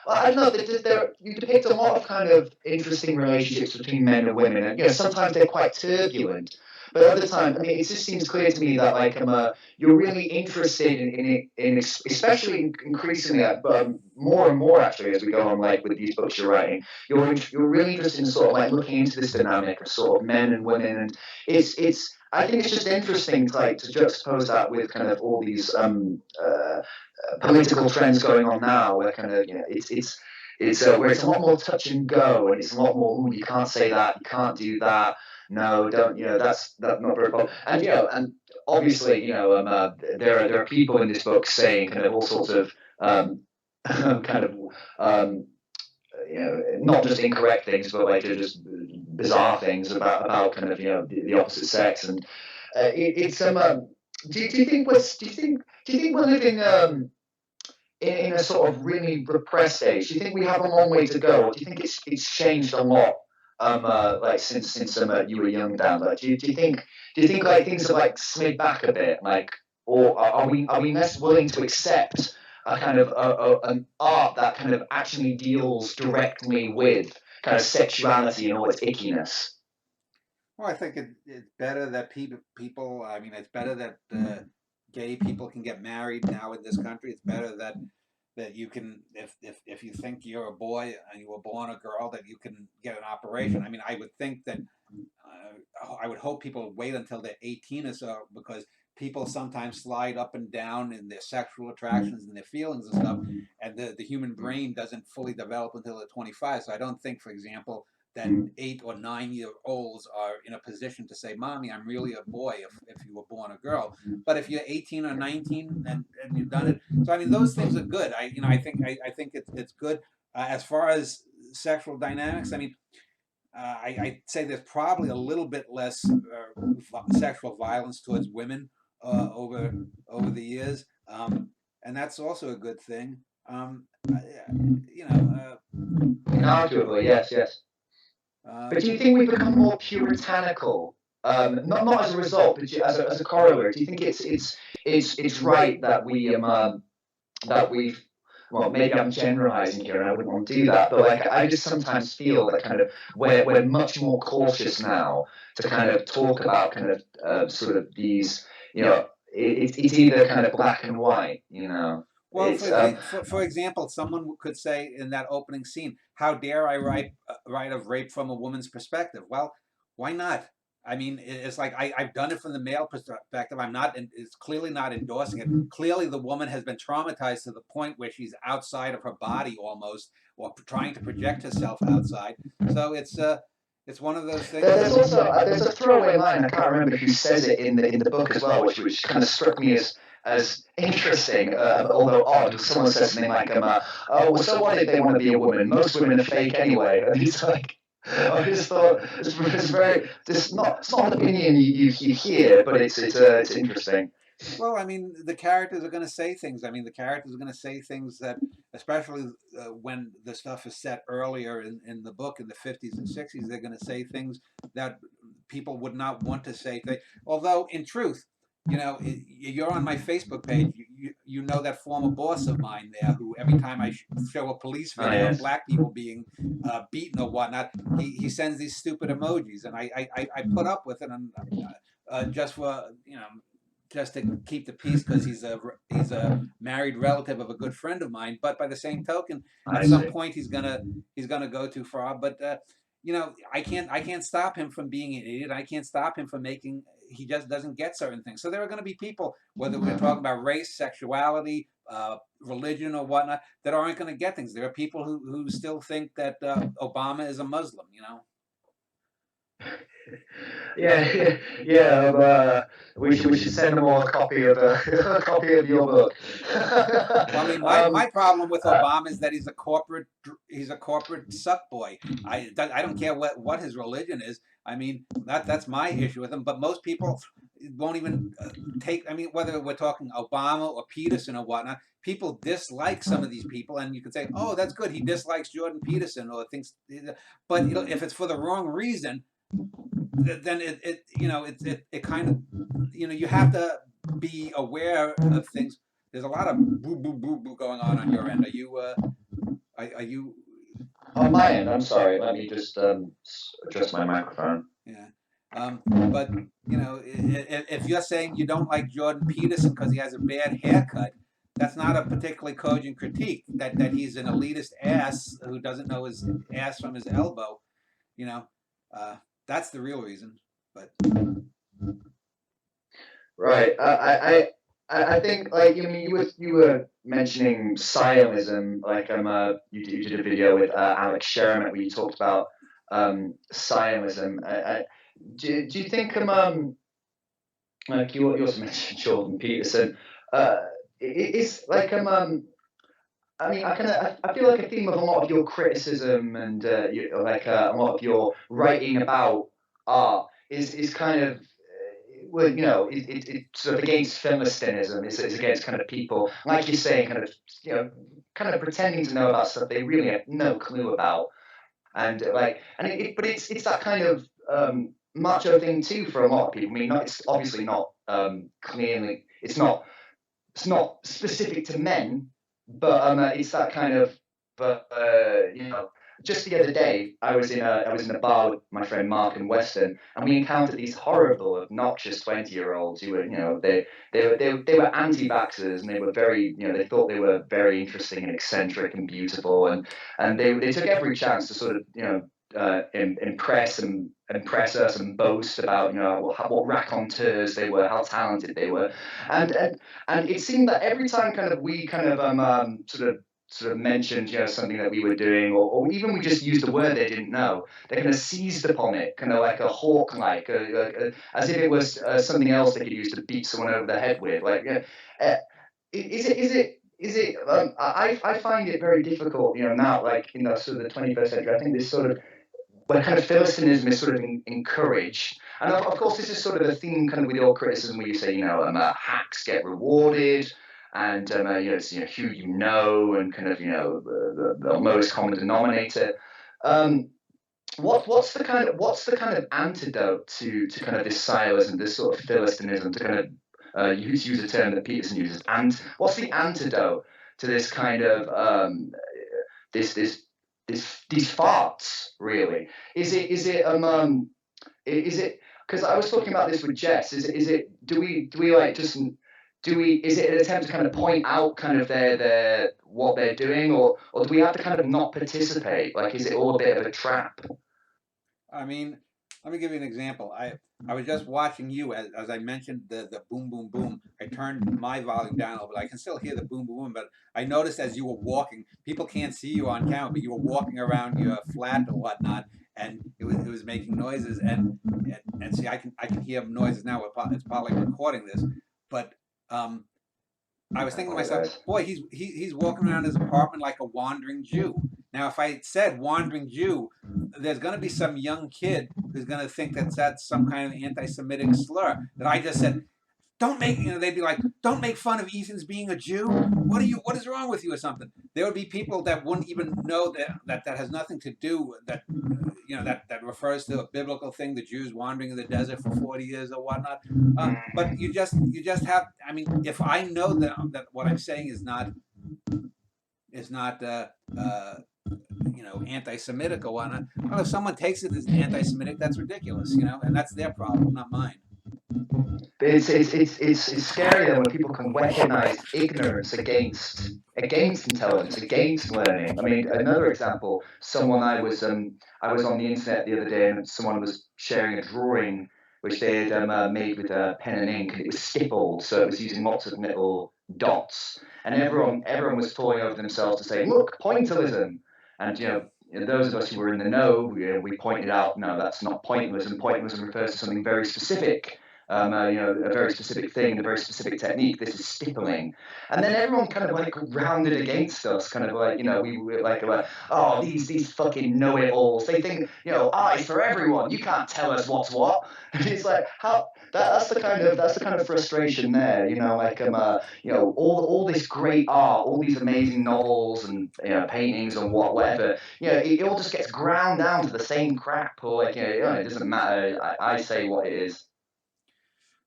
I don't know, you depict a lot of kind of interesting relationships between men and women, and sometimes they're quite turbulent. But other times, I mean, it just seems clear to me that like you're really interested in especially increasingly, more and more actually as we go on, like with these books you're writing, you're really interested in sort of like looking into this dynamic of sort of men and women, and it's I think it's just interesting to juxtapose that with kind of all these political trends going on now, where kind of it's where it's a lot more touch and go, and it's a lot more, you can't say that, you can't do that. No, don't, that's not very popular. And, and obviously, there are people in this book saying kind of all sorts of, not just incorrect things, but like just bizarre things about kind of, the opposite sex. And do you think we're living, in a sort of really repressed age? Do you think we have a long way to go? Or do you think it's changed a lot? Like since you were young, Dan, like do you think like things have like slid back a bit? Like or are we less willing to accept a kind of an art that kind of actually deals directly with kind of sexuality and all its ickiness? Well, I think it's better that people. I mean, it's better that gay people can get married now in this country. It's better that you can, if you think you're a boy and you were born a girl, that you can get an operation. I mean, I would think that I would hope people wait until they're 18 or so, because people sometimes slide up and down in their sexual attractions and their feelings and stuff, and the human brain doesn't fully develop until they're 25. So I don't think, for example, that 8 or 9 year olds are in a position to say, "Mommy, I'm really a boy," if you were born a girl. But if you're 18 or 19 and you've done it, so I mean, those things are good. I think it's good. As far as sexual dynamics, I mean, I'd say there's probably a little bit less sexual violence towards women over the years, and that's also a good thing. You know, Inarguably, yes, yes. But do you think we've become more puritanical? Not as a result, but as a corollary. Do you think it's right that we've, well, maybe I'm generalizing here and I wouldn't want to do that, but like I just sometimes feel that kind of we're much more cautious now to kind of talk about kind of sort of these, it's either kind of black and white, well, it's for example, someone could say in that opening scene, "How dare I write of rape from a woman's perspective?" Well, why not? I mean, it's like I've done it from the male perspective. I'm not, it's clearly not endorsing it. Clearly, the woman has been traumatized to the point where she's outside of her body almost, or trying to project herself outside. So it's one of those things. There's also there's a throwaway line. I can't remember who says it in the book as well, which kind of struck me as interesting, although odd. Someone says something like, "Oh, well, so what if they want to be a woman? Most women are fake anyway." And he's like, I just thought it's very. It's not an opinion you hear, but it's interesting. Well, I mean, the characters are going to say things. I mean, the characters are going to say things that, especially when the stuff is set earlier in the book in the 50s and 60s, they're going to say things that people would not want to say. Although, in truth, you're on my Facebook page. You know that former boss of mine there, who every time I show a police video of black people being beaten or whatnot, he sends these stupid emojis, and I put up with it, and just for just to keep the peace, because he's a married relative of a good friend of mine. But by the same token, at some point he's gonna go too far. But I can't stop him from being an idiot. I can't stop him from making. He just doesn't get certain things. So there are going to be people, whether we're talking about race, sexuality, religion, or whatnot, that aren't going to get things. There are people who still think that Obama is a Muslim. Yeah. We should send them all a copy of a copy of your book. I mean, my problem with Obama is that he's a corporate suck boy. I don't care what his religion is. I mean, that's my issue with him. But most people won't even take. I mean, whether we're talking Obama or Peterson or whatnot, people dislike some of these people, and you could say, "Oh, that's good. He dislikes Jordan Peterson or thinks." But if it's for the wrong reason, then it kind of, you have to be aware of things. There's a lot of boo boo boo boo going on your end. Are you on my end? I'm sorry. Let me just adjust my microphone. Yeah. But if you're saying you don't like Jordan Peterson because he has a bad haircut, that's not a particularly cogent critique. That he's an elitist ass who doesn't know his ass from his elbow. That's the real reason. But right, I think, like, you were mentioning Sionism, like you did a video with Alex Sherman where you talked about Sionism. Do you think like you also mentioned Jordan Peterson? It's like I mean, I feel like a theme of a lot of your criticism and a lot of your writing about art is kind of, well, it's sort of against philistinism. It's against kind of people, like you're saying, kind of pretending to know about stuff they really have no clue about, and but it's that kind of macho thing too for a lot of people. I mean, it's obviously not clearly it's not specific to men, but it's that kind of. But you know, just the other day, I was in a bar with my friend Mark and Weston, and we encountered these horrible, obnoxious 20-year-olds who were, you know, they were anti-vaxxers, and they were very, you know, they thought they were very interesting and eccentric and beautiful, and they took every chance to sort of, you know, impress us and boast about, you know, what raconteurs they were, how talented they were, and it seemed that every time kind of we kind of sort of mentioned, you know, something that we were doing, or even we just used a word they didn't know, they kind of seized upon it, kind of like a hawk, like as if it was something else they could use to beat someone over the head with. Like, is it? I find it very difficult, you know, now, like in the sort of the 21st century. I think this sort of where kind of philistinism is sort of encouraged. And of course, this is sort of a theme kind of with your criticism where you say, you know, hacks get rewarded, and you know, it's, you know, who you know, and kind of, you know, the lowest common denominator. What's the kind of antidote to kind of this silenism, this sort of philistinism, to kind of use a term that Peterson uses, and what's the antidote to this kind of these farts, really? Is it because I was talking about this with Jess, do we like just is it an attempt to kind of point out kind of their what they're doing, or do we have to kind of not participate? Like, is it all a bit of a trap? I mean, let me give you an example. I was just watching you, as I mentioned the boom, boom, boom. I turned my volume down a little bit. I can still hear the boom, boom, boom, but I noticed as you were walking, people can't see you on camera, but you were walking around your flat or whatnot, and it was making noises, and see, I can hear noises now. It's probably recording this, but I was thinking to myself, boy, he's walking around his apartment like a wandering Jew. Now, if I said wandering Jew, there's going to be some young kid who's going to think that's some kind of anti-Semitic slur. That I just said, don't make, you know, they'd be like, don't make fun of Ethan's being a Jew. What is wrong with you or something? There would be people that wouldn't even know that has nothing to do, that, you know, that refers to a biblical thing, the Jews wandering in the desert for 40 years or whatnot. But you just have, I mean, if I know that what I'm saying is not you know, anti-Semitic or whatnot, well, if someone takes it as anti-Semitic, that's ridiculous, you know, and that's their problem, not mine. It's scary though when people can weaponize ignorance against intelligence, against learning. I mean, another example, I was on the internet the other day, and someone was sharing a drawing which they had made with pen and ink, and it was stippled, so it was using lots of little dots, and everyone was falling over themselves to say, look, pointillism. And, you know, those of us who were in the know, we pointed out, no, that's not pointillism. Pointillism refers to something very specific. You know, a very specific thing, a very specific technique. This is stippling. And then everyone kind of like rounded against us, kind of like, you know, we were like, oh, these fucking know-it-alls. They think, you know, eyes for everyone. You can't tell us what's what. And it's like, how that's the kind of frustration there, you know, like you know, all this great art, all these amazing novels and, you know, paintings and whatever, you know, it all just gets ground down to the same crap, or like, you know, it doesn't matter. I say what it is.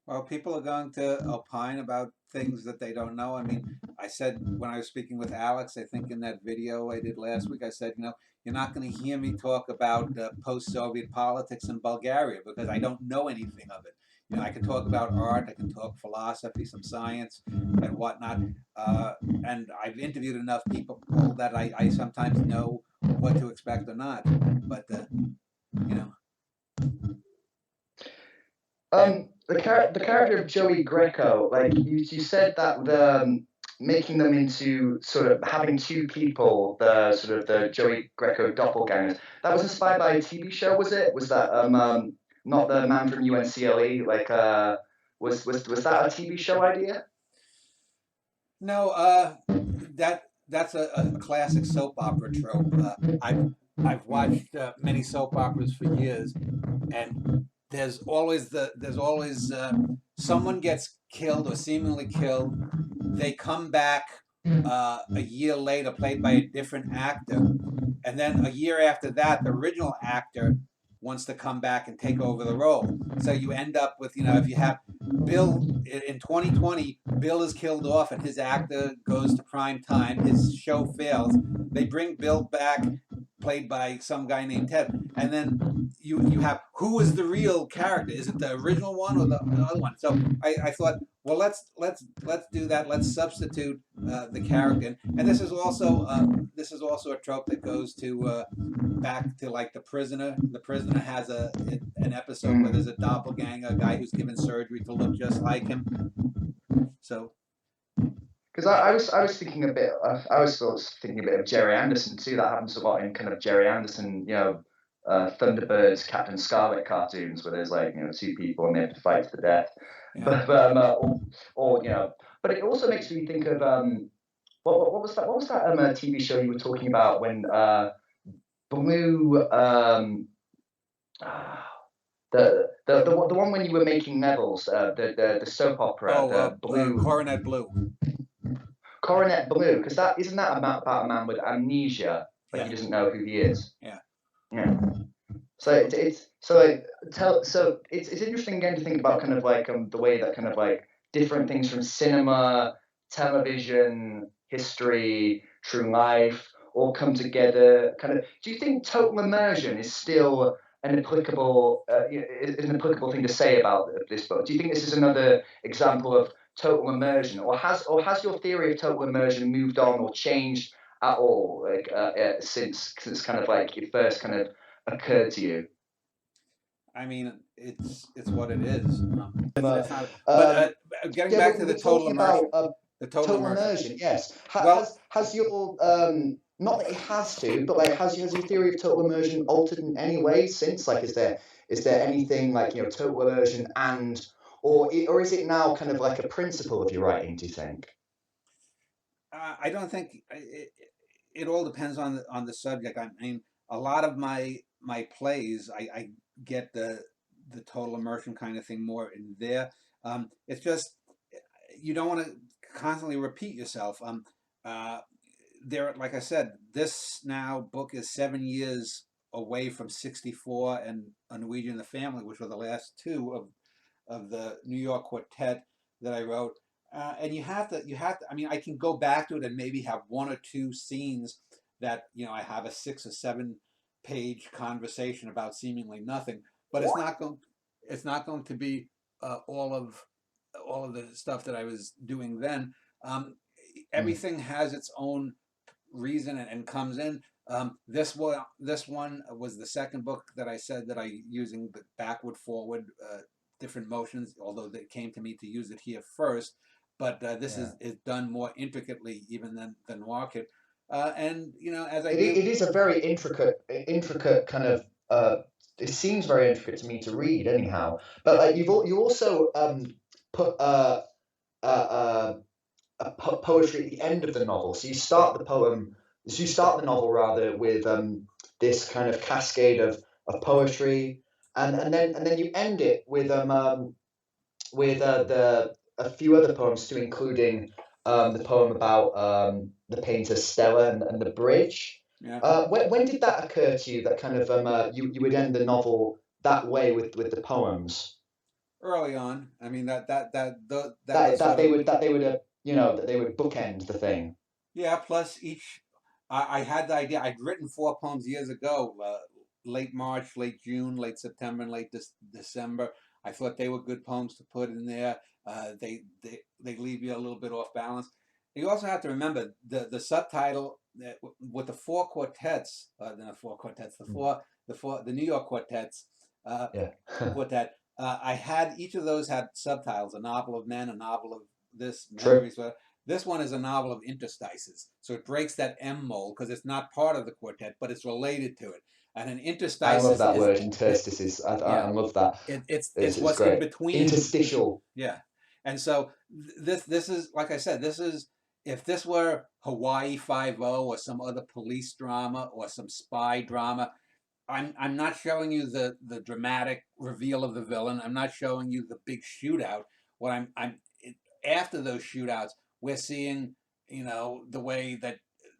Well, people are going to opine about things that they don't know. I mean, I said when I was speaking with Alex, I think in that video I did last week, I said, you know, you're not going to hear me talk about post-Soviet politics in Bulgaria because I don't know anything of it. You know, I can talk about art, I can talk philosophy, some science, and whatnot. And I've interviewed enough people that I sometimes know what to expect or not. But, you know. The character of Joey Greco, like you said that making them into sort of having two people, the sort of the Joey Greco doppelgangers, that was inspired by a TV show, was it? Was that not the man from UNCLE? Like was that a TV show idea? No, that's a classic soap opera trope. I've watched many soap operas for years, and there's always someone gets killed or seemingly killed. They come back a year later, played by a different actor, and then a year after that, the original actor wants to come back and take over the role. So you end up with, if you have Bill in 2020, Bill is killed off and his actor goes to prime time. His show fails. They bring Bill back, played by some guy named Ted, and then you have, who is the real character? Is it the original one or the other one? So I thought, well, let's do that. Let's substitute the character, and this is also a trope that goes to back to like The Prisoner. The Prisoner has an episode where there's a doppelganger, a guy who's given surgery to look just like him. So, because I was thinking a bit, I was sort of thinking a bit of Jerry Anderson too. That happens a lot in kind of Jerry Anderson, Thunderbirds, Captain Scarlet cartoons, where there's like two people and they have to fight to the death. Yeah. But it also makes me think of what was that TV show you were talking about when Blue the one when you were making Neville's the soap opera Blue Coronet Blue. Coronet Blue, because that isn't that about a man with amnesia, but he doesn't know who he is. Yeah. So it's interesting again to think about kind of like the way that kind of like different things from cinema, television, history, true life all come together. Kind of, do you think total immersion is still an applicable thing to say about this book? Do you think this is another example of total immersion, or has your theory of total immersion moved on or changed at all, like since kind of like it first kind of occurred to you? I mean, it's what it is. But getting back to the total immersion, the total immersion. Yes. Has your not that it has to, but like has your theory of total immersion altered in any way since? Like, is there anything like total immersion or is it now kind of like a principle of your writing, do you think? I don't think it all depends on the subject. I mean, a lot of my plays, I get the total immersion kind of thing more in there. It's just you don't want to constantly repeat yourself. Like I said, this now book is 7 years away from 64 and A Norwegian and the Family, which were the last two of the New York quartet that I wrote. And you have to, I mean, I can go back to it and maybe have one or two scenes that, I have a 6 or 7 page conversation about seemingly nothing, but it's not going to be all of the stuff that I was doing then. Everything has its own reason and comes in. This one was the second book that I said that I using the backward, forward, different motions, although they came to me to use it here first. But this is done more intricately even than Walkett. And as it is a very intricate kind of. It seems very intricate to me to read, anyhow. But you also put poetry at the end of the novel. So you start the novel rather with this kind of cascade of poetry, and then you end it with a few other poems too, including the poem about the painter Stella and the bridge. Yeah. When did that occur to you that kind of you would end the novel that way with the poems? Early on, I mean that they would bookend the thing. Yeah. Plus I had the idea. I'd written 4 poems years ago, late March, late June, late September, and late December. I thought they were good poems to put in there. They leave you a little bit off balance. You also have to remember the subtitle with the 4 quartets, the New York quartets, quartet. I had each of those had subtitles: a novel of men, a novel of this, memories. This one is a novel of interstices, so it breaks that M mold because it's not part of the quartet, but it's related to it. And an interstices. I love that word, interstices. I love that. It's what's great. In between. Interstitial. Yeah, and so this is, like I said, this is, if this were Hawaii 5-0 or some other police drama or some spy drama, I'm not showing you the dramatic reveal of the villain. I'm not showing you the big shootout. What I'm after those shootouts, we're seeing, the way that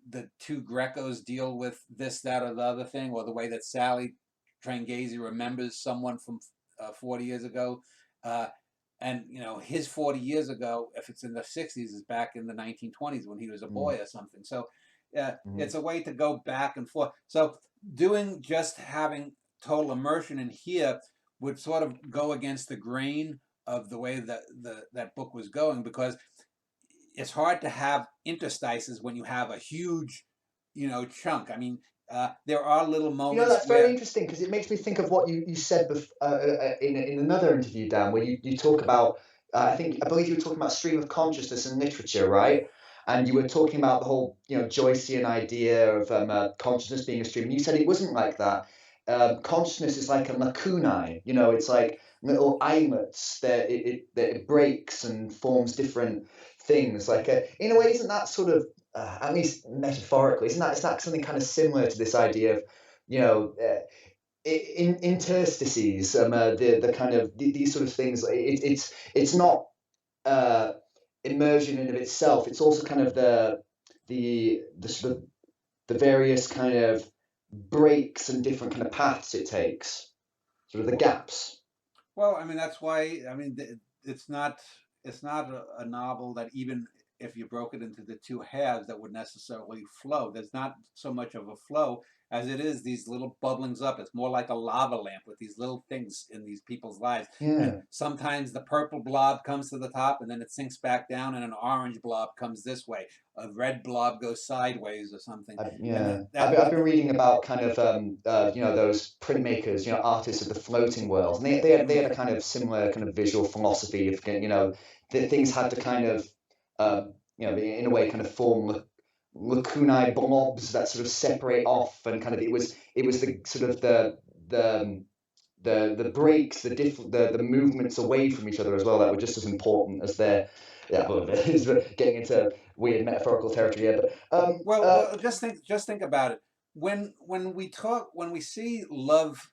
the two Grecos deal with this, that, or the other thing, or the way that Sally Tranghese remembers someone from 40 years ago. And his 40 years ago, if it's in the 60s, is back in the 1920s when he was a boy or something. So it's a way to go back and forth. So having total immersion in here would sort of go against the grain of the way that that book was going, because it's hard to have interstices when you have a huge chunk. I mean, there are little moments. That's very interesting, because it makes me think of what you said in another interview, Dan, where you talk about, I believe you were talking about stream of consciousness in literature, right? And you were talking about the whole, Joycean idea of consciousness being a stream. And you said it wasn't like that. Consciousness is like a lacunae, it's like little islets that it breaks and forms different things. Like, in a way, isn't that sort of, at least metaphorically, is that something kind of similar to this idea of, in interstices, the kind of these sort of things. It's not immersion in of itself. It's also kind of the sort of the various kind of breaks and different kind of paths it takes, sort of the gaps. Well, I mean, that's why, I mean, it's not a novel that, even if you broke it into the two halves, that would necessarily flow. There's not so much of a flow as it is these little bubblings up. It's more like a lava lamp with these little things in these people's lives. And sometimes the purple blob comes to the top and then it sinks back down, and an orange blob comes this way. A red blob goes sideways or something. I've been reading about kind of those printmakers, artists of the floating world, and they had a kind of similar kind of visual philosophy of that things had to kind of in a way kind of form lacunae blobs that sort of separate off, and kind of it was the sort of the breaks, the movements away from each other as well, that were just as important as their getting into weird metaphorical territory here. But just think about it. When we see love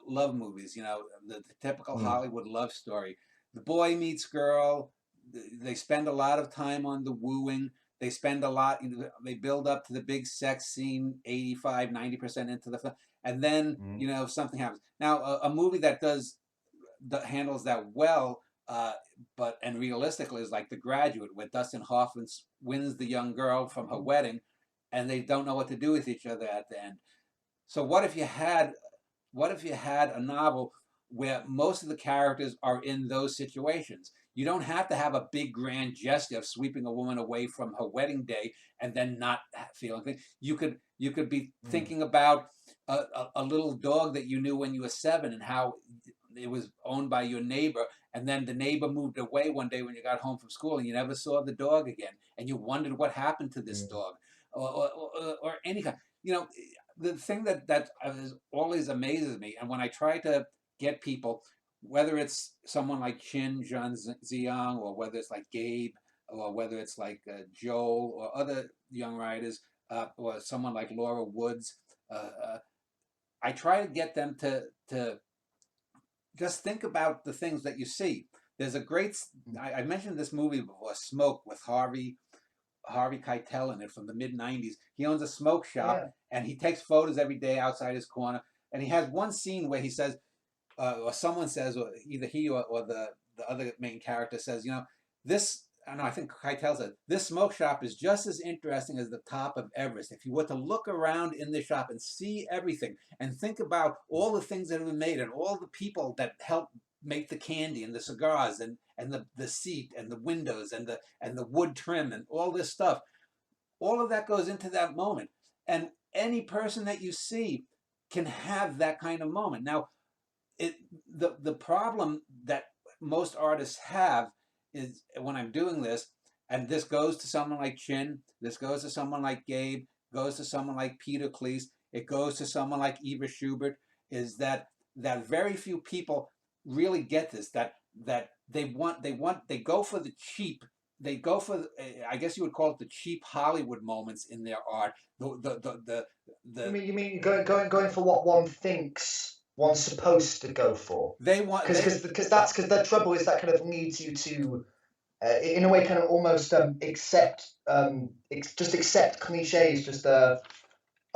movies, the typical Hollywood love story, the boy meets girl, they spend a lot of time on the wooing. They spend a lot, they build up to the big sex scene 85-90% into the film, and then something happens. Now a movie that handles that well, and realistically, is like The Graduate, where Dustin Hoffman wins the young girl from her wedding, and they don't know what to do with each other at the end. So what if you had a novel where most of the characters are in those situations? You don't have to have a big grand gesture of sweeping a woman away from her wedding day and then not feeling things. You could be thinking about a little dog that you knew when you were 7, and how it was owned by your neighbor, and then the neighbor moved away one day when you got home from school, and you never saw the dog again, and you wondered what happened to this dog, or any kind. The thing that always amazes me, and when I try to get people, whether it's someone like Chin Zhang, or whether it's like Gabe, or whether it's like Joel, or other young writers, or someone like Laura Woods, I try to get them to just think about the things that you see. There's a great, I mentioned this movie before, Smoke, with Harvey Keitel in it, from the mid-90s. He owns a smoke shop, and he takes photos every day outside his corner. And he has one scene where he says, or someone says, or either he or the other main character says, this, I think Keitel said, this smoke shop is just as interesting as the top of Everest. If you were to look around in the shop and see everything, and think about all the things that have been made, and all the people that helped make the candy and the cigars, and the seat and the windows and the wood trim and all this stuff, all of that goes into that moment. And any person that you see can have that kind of moment. Now, the problem that most artists have is, when I'm doing this, and this goes to someone like Chin, this goes to someone like Gabe, goes to someone like Peter Cleese, it goes to someone like Eva Schubert, is that very few people really get this, that they go for the cheap, they go for, I guess you would call it, the cheap Hollywood moments in their art. You mean going for what one thinks one's supposed to go for? Because the trouble is that kind of leads you to, in a way, kind of almost accept cliches, just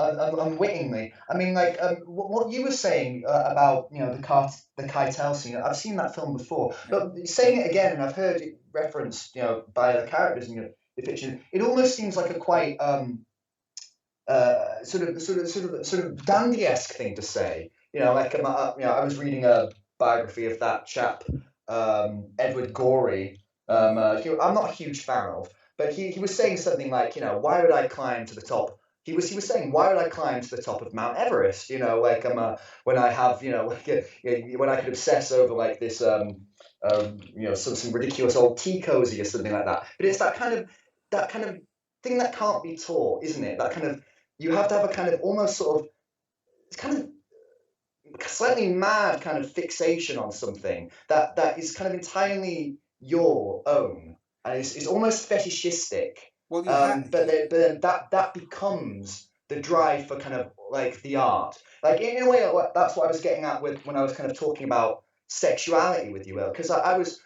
unwittingly. I mean, like what you were saying about the Keitel scene. I've seen that film before, but saying it again, and I've heard it referenced, by the characters in the fiction. It almost seems like a quite sort of dandy-esque thing to say. Like I was reading a biography of that chap, Edward Gorey. I'm not a huge fan of, but he was saying something like, why would I climb to the top? He was saying, why would I climb to the top of Mount Everest? Like when I have, when I could obsess over like this, some ridiculous old tea cozy or something like that. But it's that kind of thing that can't be taught, isn't it? That kind of, you have to have a kind of almost sort of, it's kind of slightly mad kind of fixation on something that is kind of entirely your own, and it's almost fetishistic. Well, But then that becomes the drive for kind of like the art. Like in a way, that's what I was getting at with when I was kind of talking about sexuality with you, Will, because I was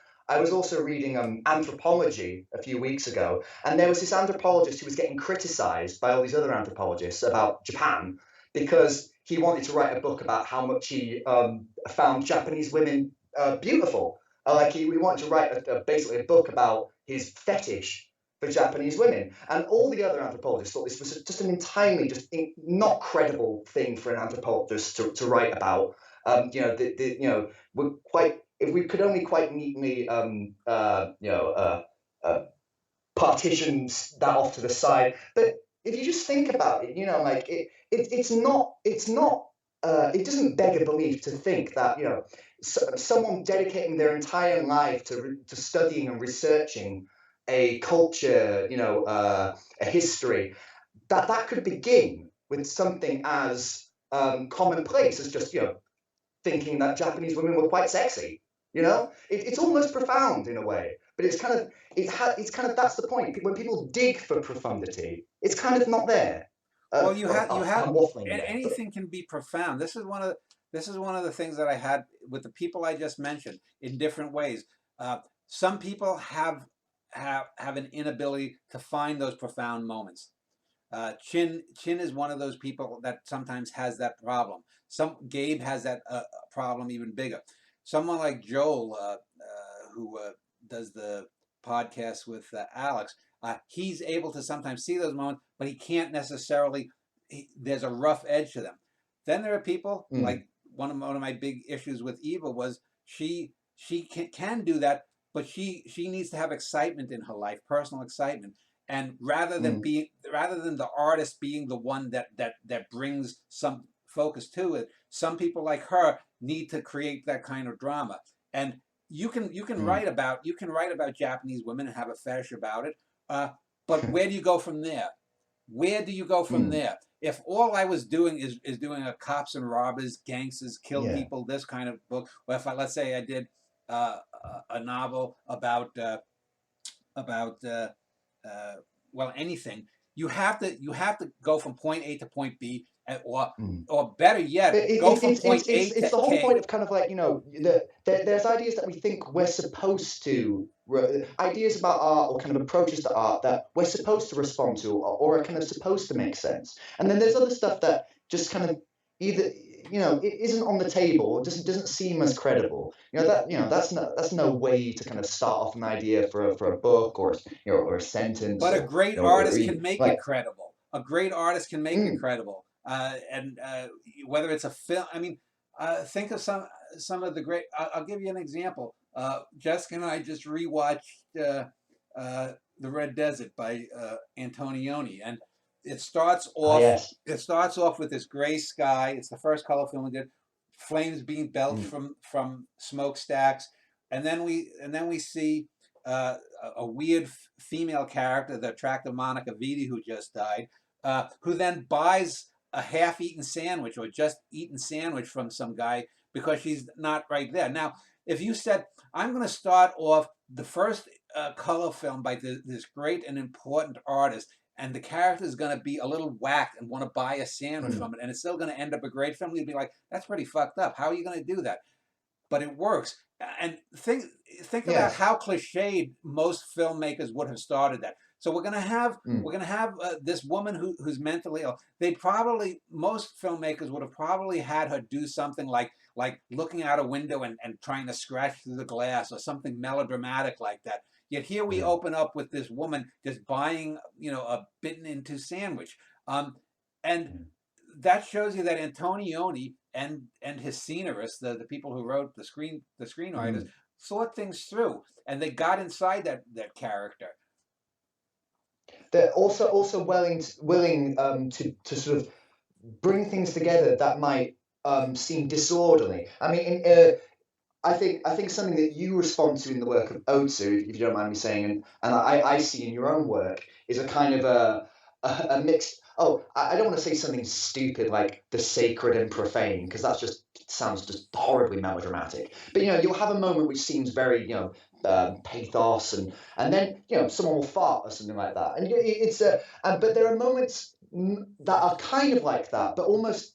also reading anthropology a few weeks ago, and there was this anthropologist who was getting criticized by all these other anthropologists about Japan because he wanted to write a book about how much he found Japanese women beautiful. Like he wanted to write basically a book about his fetish for Japanese women, and all the other anthropologists thought this was just an entirely not credible thing for an anthropologist to write about. We're quite, if we could only quite neatly partitions that off to the side. But if you just think about it, like it's not it doesn't beg a belief to think that someone dedicating their entire life to studying and researching a culture, a history, that could begin with something as commonplace as just thinking that Japanese women were quite sexy. It's almost profound in a way, but it's kind of that's the point. When people dig for profundity, it's kind of not there. Well, you have I'm waffling there, anything can be profound. This is one of the things that I had with the people I just mentioned in different ways. Some people have an inability to find those profound moments. Chin is one of those people that sometimes has that problem. Gabe has that problem even bigger. Someone like Joel, who does the podcast with Alex, he's able to sometimes see those moments, but he can't necessarily. There's a rough edge to them. Then there are people like one of my big issues with Eva was she can do that, but she needs to have excitement in her life, personal excitement. And rather than the artist being the one that brings some focus to it, some people like her need to create that kind of drama. And you can write about Japanese women and have a fetish about it, but where do you go from there? Where do you go from there? If all I was doing is doing a cops and robbers, gangsters, kill people, this kind of book, or if let's say I did a novel about well, anything, you have to go from point A to point B, or better yet, go from point A to K. It's the whole point of kind of like, there's ideas that we think we're supposed to, ideas about art or kind of approaches to art that we're supposed to respond to or are kind of supposed to make sense. And then there's other stuff that just kind of either, it isn't on the table, it doesn't seem as credible. That's no way to kind of start off an idea for a book or a sentence. But a great artist can make it credible. A great artist can make it credible. And whether it's a film, I mean, think of some of the great. I'll give you an example. Jessica and I just rewatched The Red Desert by Antonioni, and it starts off. It starts off with this gray sky. It's the first color film we did. Flames being belched from smokestacks, and then we see a weird female character, the attractive Monica Vitti, who just died, who then buys a half-eaten sandwich or just eaten sandwich from some guy because she's not right there. Now, if you said, I'm going to start off the first color film by this great and important artist, and the character is going to be a little whacked and want to buy a sandwich from it, and it's still going to end up a great film, you'd be like, that's pretty fucked up. How are you going to do that? But it works. And think about how cliched most filmmakers would have started that. So we're gonna have this woman who's mentally ill. Most filmmakers would have probably had her do something like looking out a window and trying to scratch through the glass, or something melodramatic like that. Yet here we open up with this woman just buying, a bitten into sandwich. And that shows you that Antonioni and his scenarists, the people who wrote the screenwriters, thought things through, and they got inside that character. They're also willing to sort of bring things together that might seem disorderly. I mean, I think something that you respond to in the work of Otsu, if you don't mind me saying, and I see in your own work, is a kind of a mixed. Oh, I don't want to say something stupid like the sacred and profane, because that just sounds just horribly melodramatic. But you'll have a moment which seems very pathos, and then someone will fart or something like that, and it's but there are moments that are kind of like that, but almost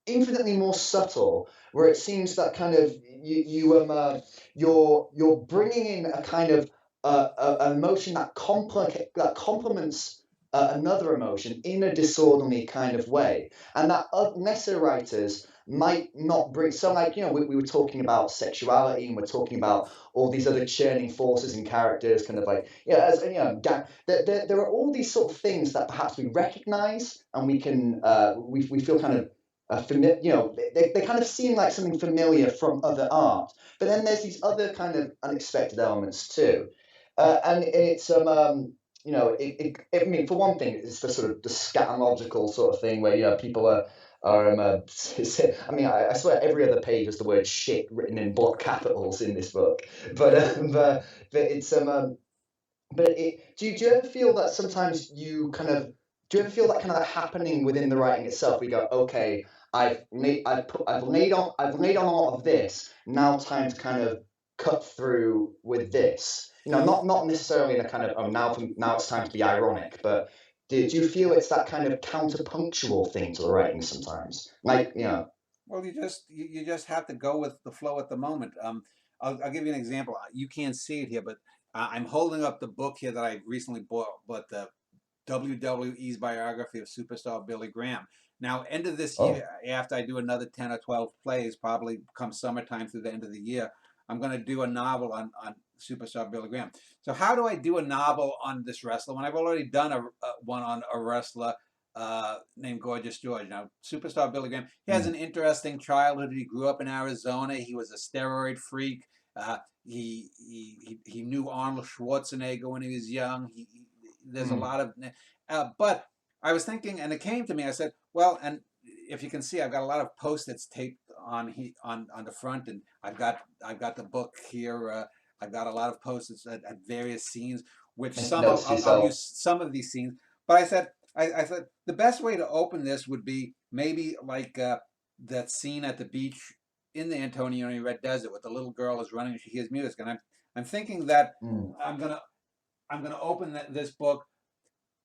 infinitely more subtle, where it seems that kind of you're bringing in a kind of an emotion that complements another emotion in a disorderly kind of way, and that lesser writers might not bring. So, like we were talking about sexuality, and we're talking about all these other churning forces and characters, kind of like as there are all these sort of things that perhaps we recognize, and we can we feel kind of they kind of seem like something familiar from other art, but then there's these other kind of unexpected elements too, and it's I mean, for one thing, it's the sort of the scatological sort of thing where people are I mean, I swear every other page has the word shit written in block capitals in this book, but it's do you ever feel that sometimes do you ever feel that kind of happening within the writing itself? We go, okay, I've laid on a lot of this. Now time to kind of cut through with this. Not necessarily in a kind of now it's time to be ironic, but do you feel it's that kind of counterpunctual thing to the writing sometimes? Well, you just have to go with the flow at the moment. I'll give you an example. You can't see it here, but I'm holding up the book here that I recently bought, but the WWE's biography of superstar Billy Graham. Now, end of this year, after I do another 10 or 12 plays, probably come summertime through the end of the year, I'm going to do a novel on superstar Billy Graham. So how do I do a novel on this wrestler when I've already done one on a wrestler named Gorgeous George? Now, superstar Billy Graham, he has an interesting childhood. He grew up in Arizona. He was a steroid freak. He knew Arnold Schwarzenegger when he was young. There's a lot of, but I was thinking, and it came to me. I said, well, and if you can see, I've got a lot of Post-its taped on the front, and I've got the book here. I've got a lot of Post-its at various scenes, which I'll use some of these scenes. But I said the best way to open this would be maybe like that scene at the beach in the Antonioni Red Desert with the little girl is running and she hears music, and I'm thinking that I'm gonna open this book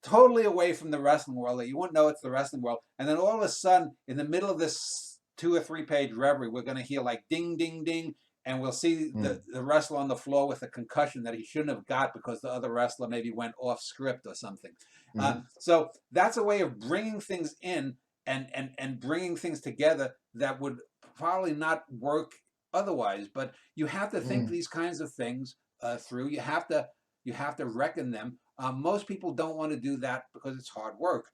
totally away from the wrestling world, that you won't know it's the wrestling world, and then all of a sudden, in the middle of this 2 or 3 page reverie, we're gonna hear like ding, ding, ding, and we'll see the wrestler on the floor with a concussion that he shouldn't have got because the other wrestler maybe went off script or something. So that's a way of bringing things in and bringing things together that would probably not work otherwise. But you have to think these kinds of things through. You have to reckon them. Most people don't want to do that because it's hard work.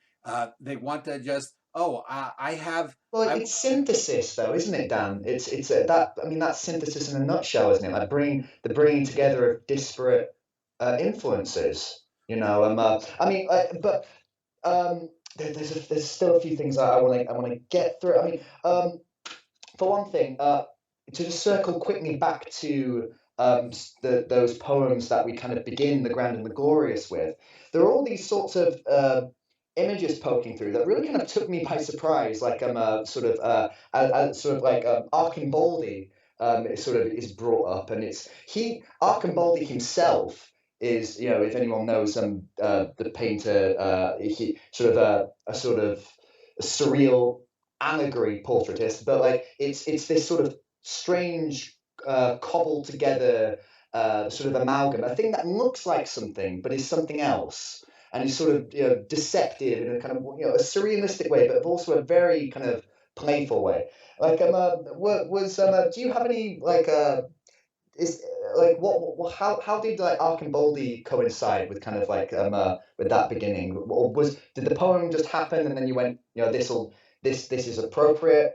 They want to just, I have. Well, it's synthesis, though, isn't it, Dan? It's that. I mean, that's synthesis in a nutshell, isn't it? Like the bringing together of disparate influences. I mean, but there's still a few things I want to get through. I mean, for one thing, to just circle quickly back to those poems that we kind of begin the Grand and the Glorious with, there are all these sorts of images poking through that really kind of took me by surprise. Like sort of like Arcimboldi sort of is brought up, and Arcimboldi himself is, if anyone knows the painter, he sort of a sort of surreal allegory portraitist, but like it's this sort of strange cobbled together sort of amalgam, a thing that looks like something but is something else, and is sort of deceptive in a kind of a surrealistic way, but also a very kind of playful way. Like do you have any like is like how did like Archamboldi coincide with kind of like with that beginning? Or did the poem just happen and then you went, this is appropriate?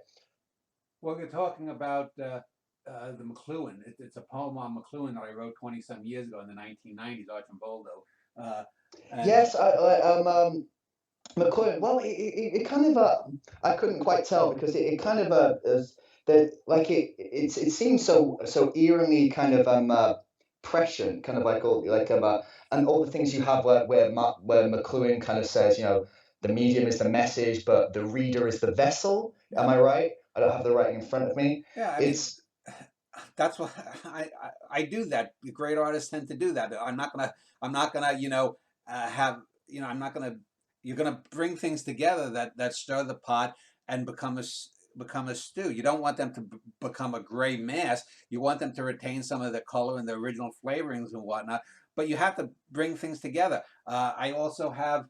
Well, you're talking about the McLuhan. It's a poem on McLuhan that I wrote 20-some years ago in the 1990s, Archamboldo. And Yes, McLuhan. Well, it kind of I couldn't quite tell because it kind of is that like it seems so eerily kind of prescient, kind of like all like and all the things you have where McLuhan kind of says, the medium is the message, but the reader is the vessel. Am I right? I don't have the writing in front of me. yeah, I mean, that's what I do that. The great artists tend to do that. I'm not gonna have I'm not gonna you're gonna bring things together that stir the pot and become a stew. You don't want them to become a gray mass. You want them to retain some of the color and the original flavorings and whatnot. But you have to bring things together. I also have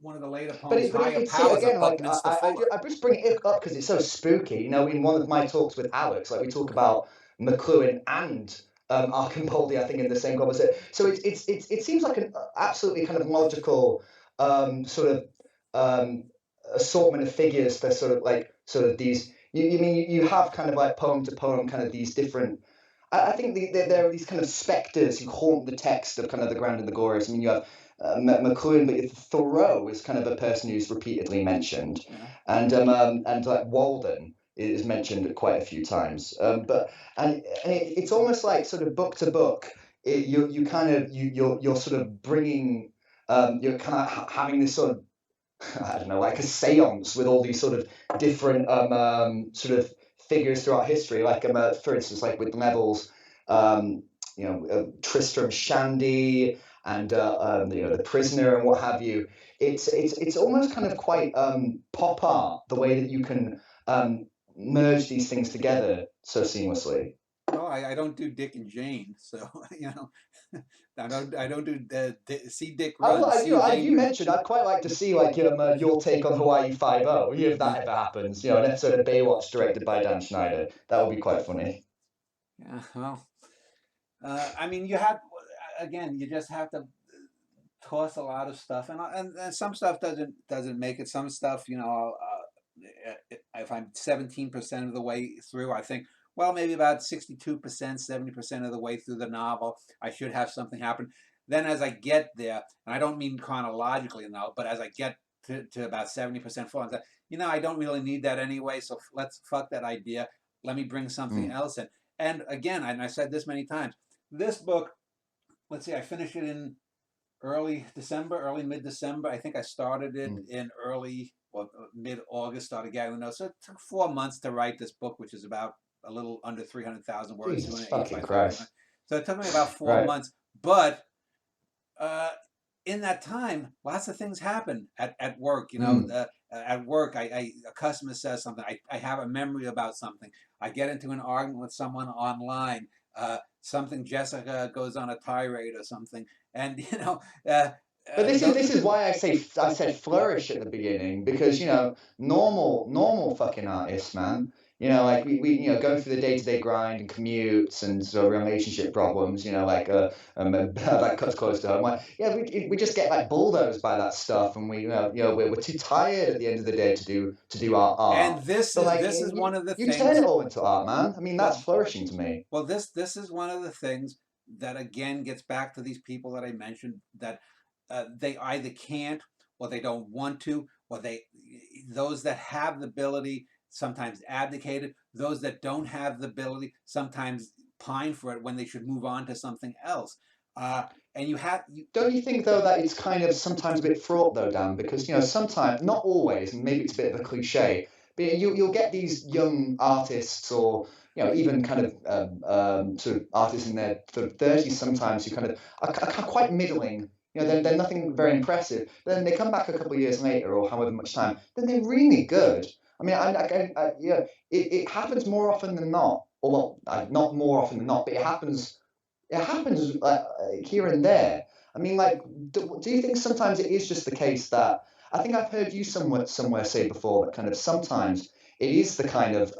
one of the later poems, Higher Powers, of Buckminster Fuller. I just bring it up because it's so spooky. In one of my talks with Alex, like we talk about McLuhan and Archamboldi, I think, in the same conversation. So it seems like an absolutely kind of logical sort of assortment of figures for sort of these. You have kind of like poem to poem kind of these different. I think there are these kind of specters who haunt the text of kind of the grand and the glorious. You have McLuhan, but Thoreau is kind of a person who's repeatedly mentioned, and like Walden is mentioned quite a few times. It's almost like sort of book to book. You're sort of bringing, you're kind of having this sort of, I don't know, like a seance with all these sort of different sort of figures throughout history, like for instance, like with Neville's, Tristram Shandy and the Prisoner and what have you. It's almost kind of quite pop art, the way that you can merge these things together so seamlessly. Well, I don't do Dick and Jane, so I don't do see Dick run. You mentioned I'd quite like to see like your take on Hawaii 5-0, if that ever happens. An episode of Baywatch directed by Dan Schneider. That would be quite funny. Yeah, well, I mean, you just have to toss a lot of stuff, and some stuff doesn't make it. Some stuff, if I'm 17% of the way through, I think, well, maybe about 62%, 70% of the way through the novel, I should have something happen. Then as I get there, and I don't mean chronologically now, but as I get to about 70% full, I'm like, I don't really need that anyway, so let's fuck that idea. Let me bring something else in. And again, and I said this many times, this book, let's see, I finished it in early mid-December. I think I started it in mid-August, started gathering notes. So it took 4 months to write this book, which is about a little under 300,000 words. Jesus fucking Christ. So it took me about 4 months. But in that time, lots of things happen at work. At work, a customer says something. I have a memory about something. I get into an argument with someone online. Something, Jessica goes on a tirade or something, and but this is why I said flourish at the beginning, because normal fucking artists, man. Like we go through the day-to-day grind and commutes and sort of relationship problems. That cuts close to home. We just get like bulldozed by that stuff, and we're too tired at the end of the day to do our art. And this is one of the things. You turn it all into art, man. That's flourishing to me. Well, this is one of the things that again gets back to these people that I mentioned, that they either can't, or they don't want to, or those that have the ability sometimes abdicate it. Those that don't have the ability sometimes pine for it when they should move on to something else. And don't you think though that it's kind of sometimes a bit fraught though, Dan? Because sometimes, not always, and maybe it's a bit of a cliche, but you'll get these young artists, or even kind of sort of artists in their 30s sometimes, who kind of are quite middling. They're nothing very impressive. But then they come back a couple of years later, or however much time, then they're really good. It happens more often than not. Or well, not more often than not, but it happens it happens here and there. I mean, like, do you think sometimes it is just the case that I think I've heard you somewhere say before that kind of sometimes it is the kind of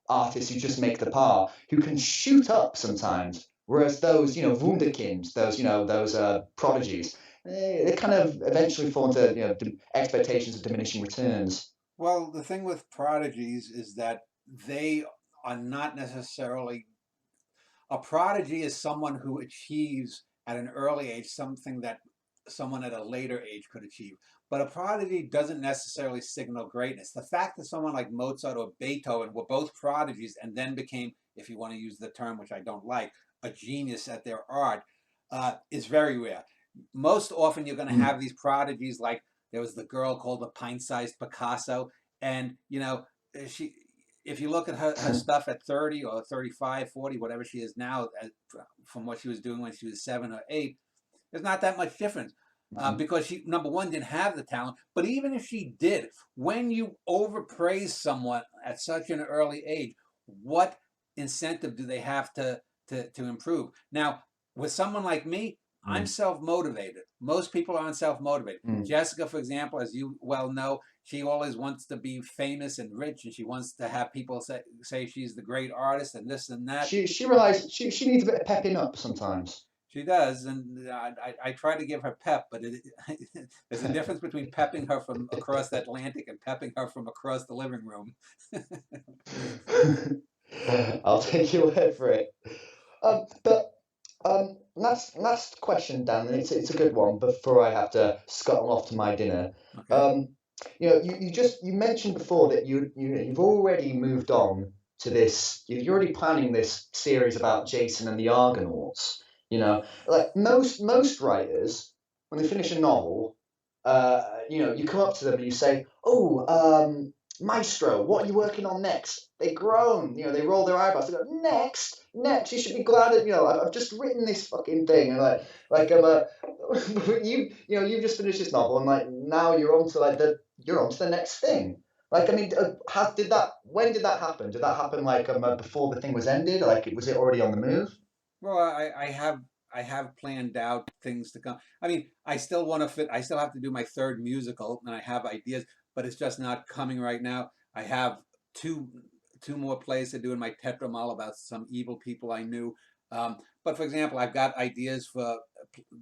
artists who just make the part who can shoot up sometimes, whereas those wunderkinds, those prodigies, they kind of eventually fall into expectations of diminishing returns. Well, the thing with prodigies is that they are not necessarily a prodigy is someone who achieves at an early age something that someone at a later age could achieve. But a prodigy doesn't necessarily signal greatness. The fact that someone like Mozart or Beethoven were both prodigies and then became, if you want to use the term, which I don't like, a genius at their art, is very rare. Most often you're going to Mm. have these prodigies like there was the girl called the pint-sized Picasso, and she if you look at her stuff at 30 or 35, 40, whatever she is now, from what she was doing when she was 7 or 8, there's not that much difference. Mhm. Because she, number one, didn't have the talent. But even if she did, when you overpraise someone at such an early age, what incentive do they have to improve? Now, with someone like me, I'm Mm. self-motivated. Most people aren't self-motivated. Mm. Jessica, for example, as you well know, she always wants to be famous and rich, and she wants to have people say she's the great artist and this and that. She realized she needs a bit of pepping up sometimes. She does, and I try to give her pep, but there's a difference between pepping her from across the Atlantic and pepping her from across the living room. I'll take your word for it. But last question, Dan, and it's a good one before I have to scuttle off to my dinner. Okay. You mentioned before that you've already moved on to this. You're already planning this series about Jason and the Argonauts. Like most writers, when they finish a novel, you come up to them and you say, "Oh, Maestro, what are you working on next?" They groan, they roll their eyebrows. They go, "Next, next. You should be glad that I've just written this fucking thing." And you've just finished this novel, and like now you're on to the next thing. Like, I mean, when did that happen? Did that happen like before the thing was ended? Like, was it already on the move? Well, I have planned out things to come. I mean, I still want to fit. I still have to do my third musical, and I have ideas, but it's just not coming right now. I have two two more plays to do in my Tetramal about some evil people I knew. But for example, I've got ideas for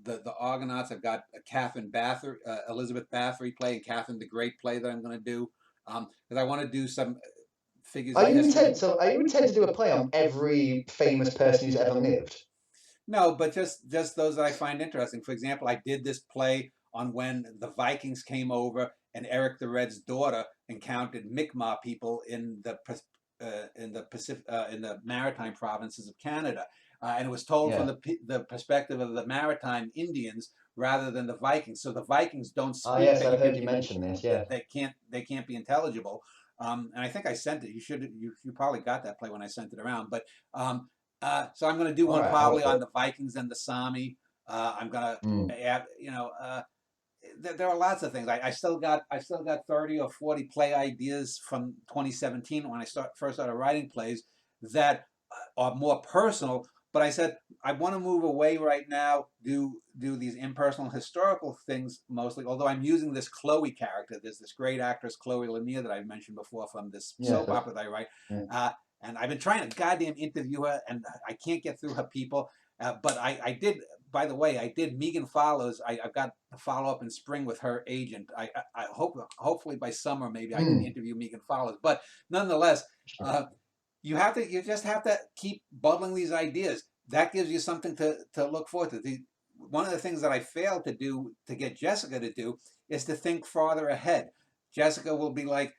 the Argonauts. I've got a Catherine Bathory, Elizabeth Bathory play, and Catherine the Great play that I'm going to do because I want to do some figures of history. Are you intent to do a play on every famous person who's ever lived? No, but just those that I find interesting. For example, I did this play on when the Vikings came over and Eric the Red's daughter encountered Mi'kmaq people in the Pacific in the maritime provinces of Canada, and it was told from Yeah. the perspective of the maritime Indians rather than the Vikings. So the Vikings don't Ah, speak. yes, I've heard you mention this. Yeah. They can't be intelligible. And I think I sent it. You probably got that play when I sent it around. But so I'm going to do All one right, I'll probably look on at the Vikings and the Sami. I'm going it. to add, there are lots of things. I still got 30 or 40 play ideas from 2017 when I first started writing plays that are more personal. But I said I want to move away right now, do these impersonal historical things mostly. Although I'm using this Chloe character, there's this great actress Chloe Lanier that I've mentioned before from this Yes. soap opera that I write. Yeah. And I've been trying to goddamn interview her, and I can't get through her people. But I did. By the way, I did Megan Follows. I've got a follow up in spring with her agent. I hopefully by summer maybe I can Mm. interview Megan Follows. But nonetheless, you just have to keep bubbling these ideas. That gives you something to look forward to. One of the things that I failed to do to get Jessica to do is to think farther ahead. Jessica will be like,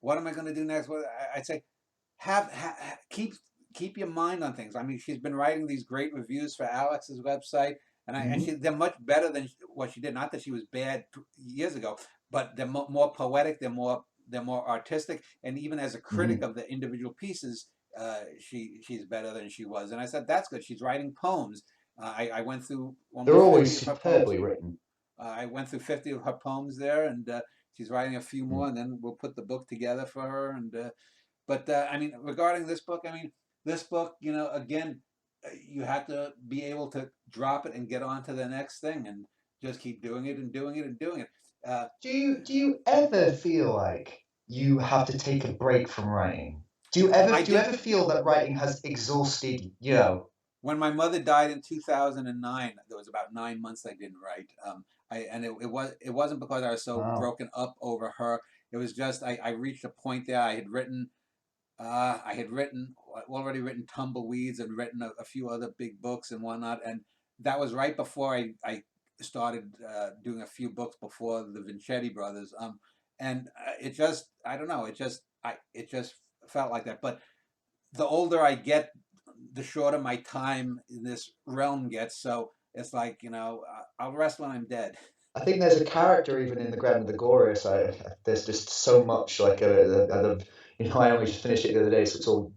what am I going to do next? I'd say, keep your mind on things. I mean, she's been writing these great reviews for Alex's website, and they're much better than what she did. Not that she was bad years ago, but they're more poetic. They're more artistic, and even as a critic Mm-hmm. of the individual pieces, she's better than she was. And I said that's good. She's writing poems. I went through They're almost always 50 of her poems. superbly written. I went through 50 of her poems there, and she's writing a few more, and then we'll put the book together for her. And but I mean, regarding this book, I mean, this book, again, you have to be able to drop it and get on to the next thing, and just keep doing it and doing it and doing it. Do you ever feel like you have to take a break from writing? Do you did ever feel that writing has exhausted, you know? when my mother died in 2009. There was about 9 months I didn't write. It wasn't because I was so Wow. broken up over her. It was just I reached a point there. I had already written Tumbleweeds and written a few other big books and whatnot, and that was right before I started doing a few books before the Vincetti brothers. And it just, I don't know, it just felt like that. But the older I get, the shorter my time in this realm gets. So it's like, I'll rest when I'm dead. I think there's a character even in the Graham of the Glorious. There's just so much like I only just finished it the other day, so it's all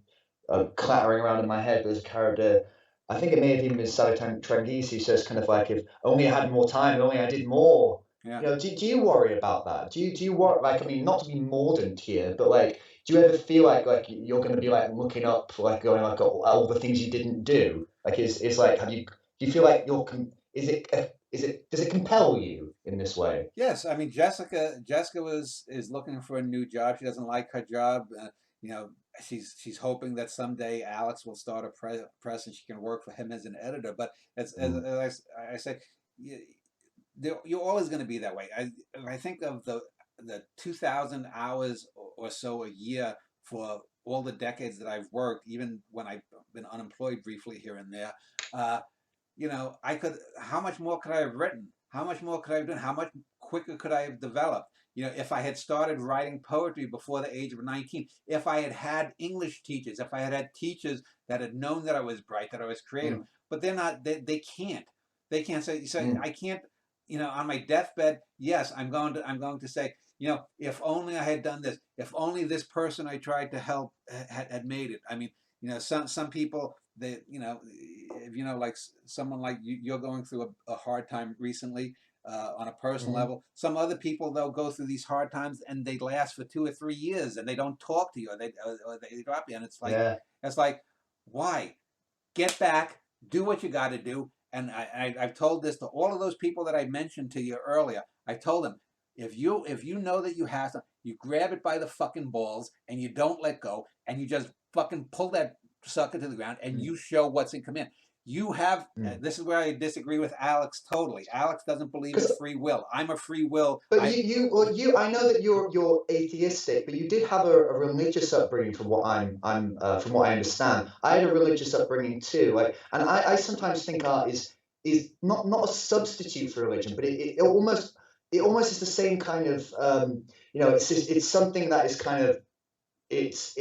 clattering around in my head. There's a character. I think it may have even been Sally Tranghese who says kind of like, if only I had more time, if only I did more. Yeah. You know, do you worry about that? Do you worry, like, I mean, not to be mordant here, but like, do you ever feel like you're going to be like looking up, like going like all the things you didn't do? Like, is like, do you feel like does it compel you in this way? Yes, I mean Jessica is looking for a new job. She doesn't like her job. You know, she's hoping that someday Alex will start a press and she can work for him as an editor. But Mm. as I say, you, you're always going to be that way. I think of the 2,000 hours or so a year for all the decades that I've worked, even when I've been unemployed briefly here and there. Uh, I could, how much more could I have written? How much more could I have done? How much quicker could I have developed? If I had started writing poetry before the age of 19, if I had had English teachers, if I had had teachers that had known that I was bright, that I was creative, Mm. but they're not, they can't. They can't say, so Mm. I can't, on my deathbed, yes, I'm going to say, if only I had done this, if only this person I tried to help had made it. I mean, some people, they, if like someone like you're going through a hard time recently, on a personal Mm. level. Some other people, they'll go through these hard times and they last for 2 or 3 years and they don't talk to you, or they drop you, and Yeah. it's like, why? Get back, do what you got to do. And I've told this to all of those people that I mentioned to you earlier. I told them, if you know that you have something, you grab it by the fucking balls and you don't let go, and you just fucking pull that sucker to the ground, and Mm. you show what's in command. You have, Mm. this is where I disagree with Alex totally. Alex doesn't believe in Because free will. I'm a free will. But I know that you're atheistic, but you did have a religious upbringing, from what I understand. I had a religious upbringing too, like, and I sometimes think art is not a substitute for religion, but it almost is the same kind of, it's something that is kind of, it's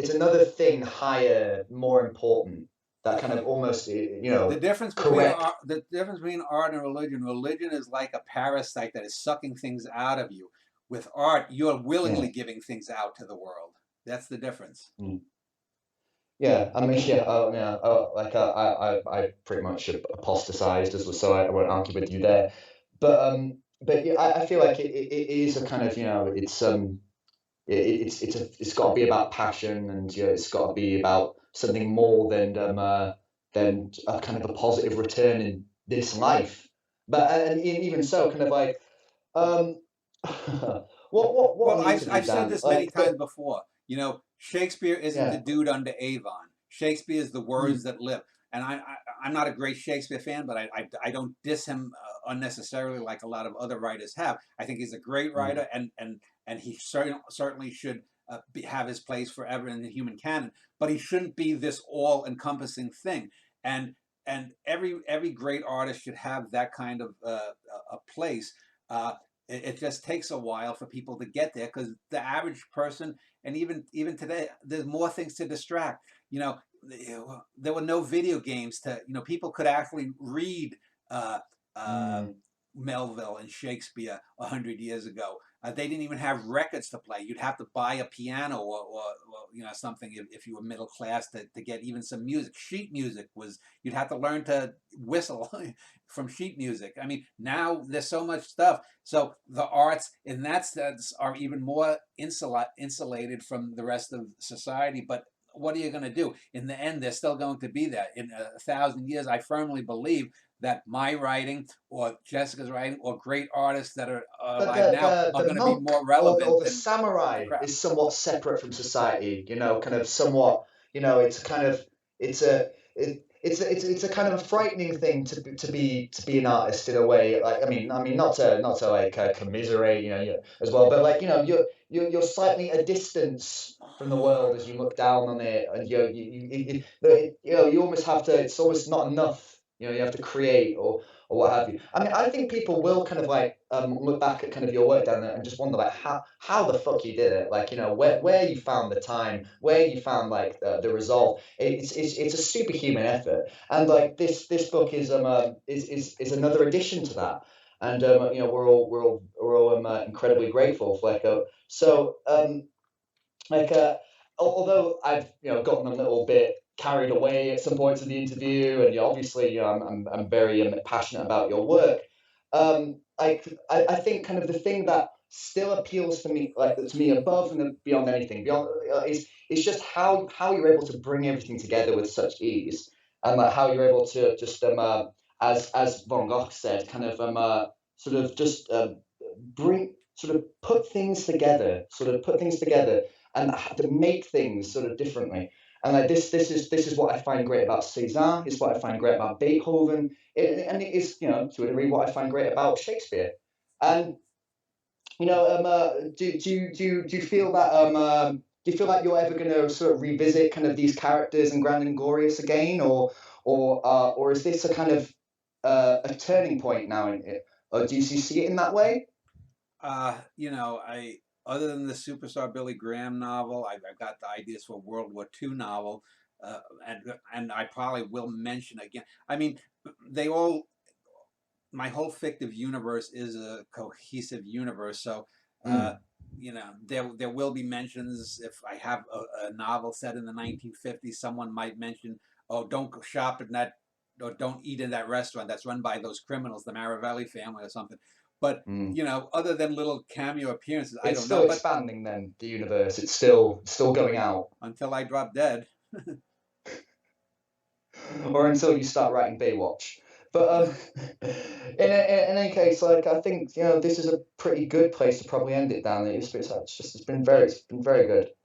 another thing higher, more important, that kind of almost, The difference between correct. art, the difference between art and religion. Religion is like a parasite that is sucking things out of you. With art, you're willingly Yeah. giving things out to the world. That's the difference. Mm. Yeah, I mean, yeah, like I pretty much apostatized, as well, so I won't argue with you there. But yeah, I feel like it is a kind of, it's got to be about passion, and it's got to be about something more than a kind of a positive return in this life. But and even so, kind of like, um, what Well, needs to be I've said done? this many Like, times before. Shakespeare isn't the yeah, dude under Avon. Shakespeare is the words mm, that live. And I'm not a great Shakespeare fan, but I don't diss him unnecessarily like a lot of other writers have. I think he's a great mm, writer, and he certainly should have his place forever in the human canon. But he shouldn't be this all-encompassing thing. And every great artist should have that kind of a place. Uh, it just takes a while for people to get there, because the average person, and even today, there's more things to distract. You know, there were no video games to, people could actually read uh, uh, mm. Melville and Shakespeare 100 years ago. They didn't even have records to play. You'd have to buy a piano, or something, if you were middle class, to get even some music. Sheet music was, you'd have to learn to whistle from sheet music. I mean, now there's so much stuff. So the arts, in that sense, are even more insulated from the rest of society. But what are you going to do? In the end, they're still going to be there. In 1,000 years, I firmly believe that my writing or Jessica's writing or great artists that are But alive now are the going to be monk more relevant or the than the samurai crowd. is somewhat separate from society, you know, kind of somewhat, you know, it's kind of it's a it's a kind of a frightening thing to be an artist in a way. Like I mean not to like commiserate, you know, as well, but like, you know, you're slightly a distance from the world as you look down on it, and you know, you almost have to. It's almost not enough. You know, you have to create or what have you. I mean, I think people will kind of like look back at kind of your work down there and just wonder like how the fuck you did it. Like, you know, where you found the time, where you found like the resolve. It's a superhuman effort, and like this book is another addition to that. And you know, we're all incredibly grateful for like although I've, you know, gotten a little bit carried away at some points of the interview, and obviously, you know, I'm very passionate about your work. I think kind of the thing that still appeals to me, like to me above and beyond anything, beyond is just how you're able to bring everything together with such ease, and like how you're able to just as Von Gogh said, kind of sort of just bring sort of put things together and to make things sort of differently. And like this is what I find great about Cézanne. It's what I find great about Beethoven, and it is, you know, to a degree what I find great about Shakespeare. And you know, do you feel that do you feel like you're ever going to sort of revisit kind of these characters in Grand and Glorious again, or is this a kind of a turning point now in it, or do you see it in that way? You know, other than the superstar Billy Graham novel, I've got the ideas for a World War II novel, and I probably will mention again. I mean, they all, my whole fictive universe is a cohesive universe, so Mm. you know, there will be mentions. If I have a novel set in the 1950s, someone might mention, oh, don't go shop in that, or don't eat in that restaurant that's run by those criminals, the Maravelli family or something. But Mm. you know, other than little cameo appearances, I It's don't still know. But expanding then, the universe. It's still going out. until I drop dead, Or until you start writing Baywatch. But in any case, like I think, you know, this is a pretty good place to probably end it, Dan. It's been very good.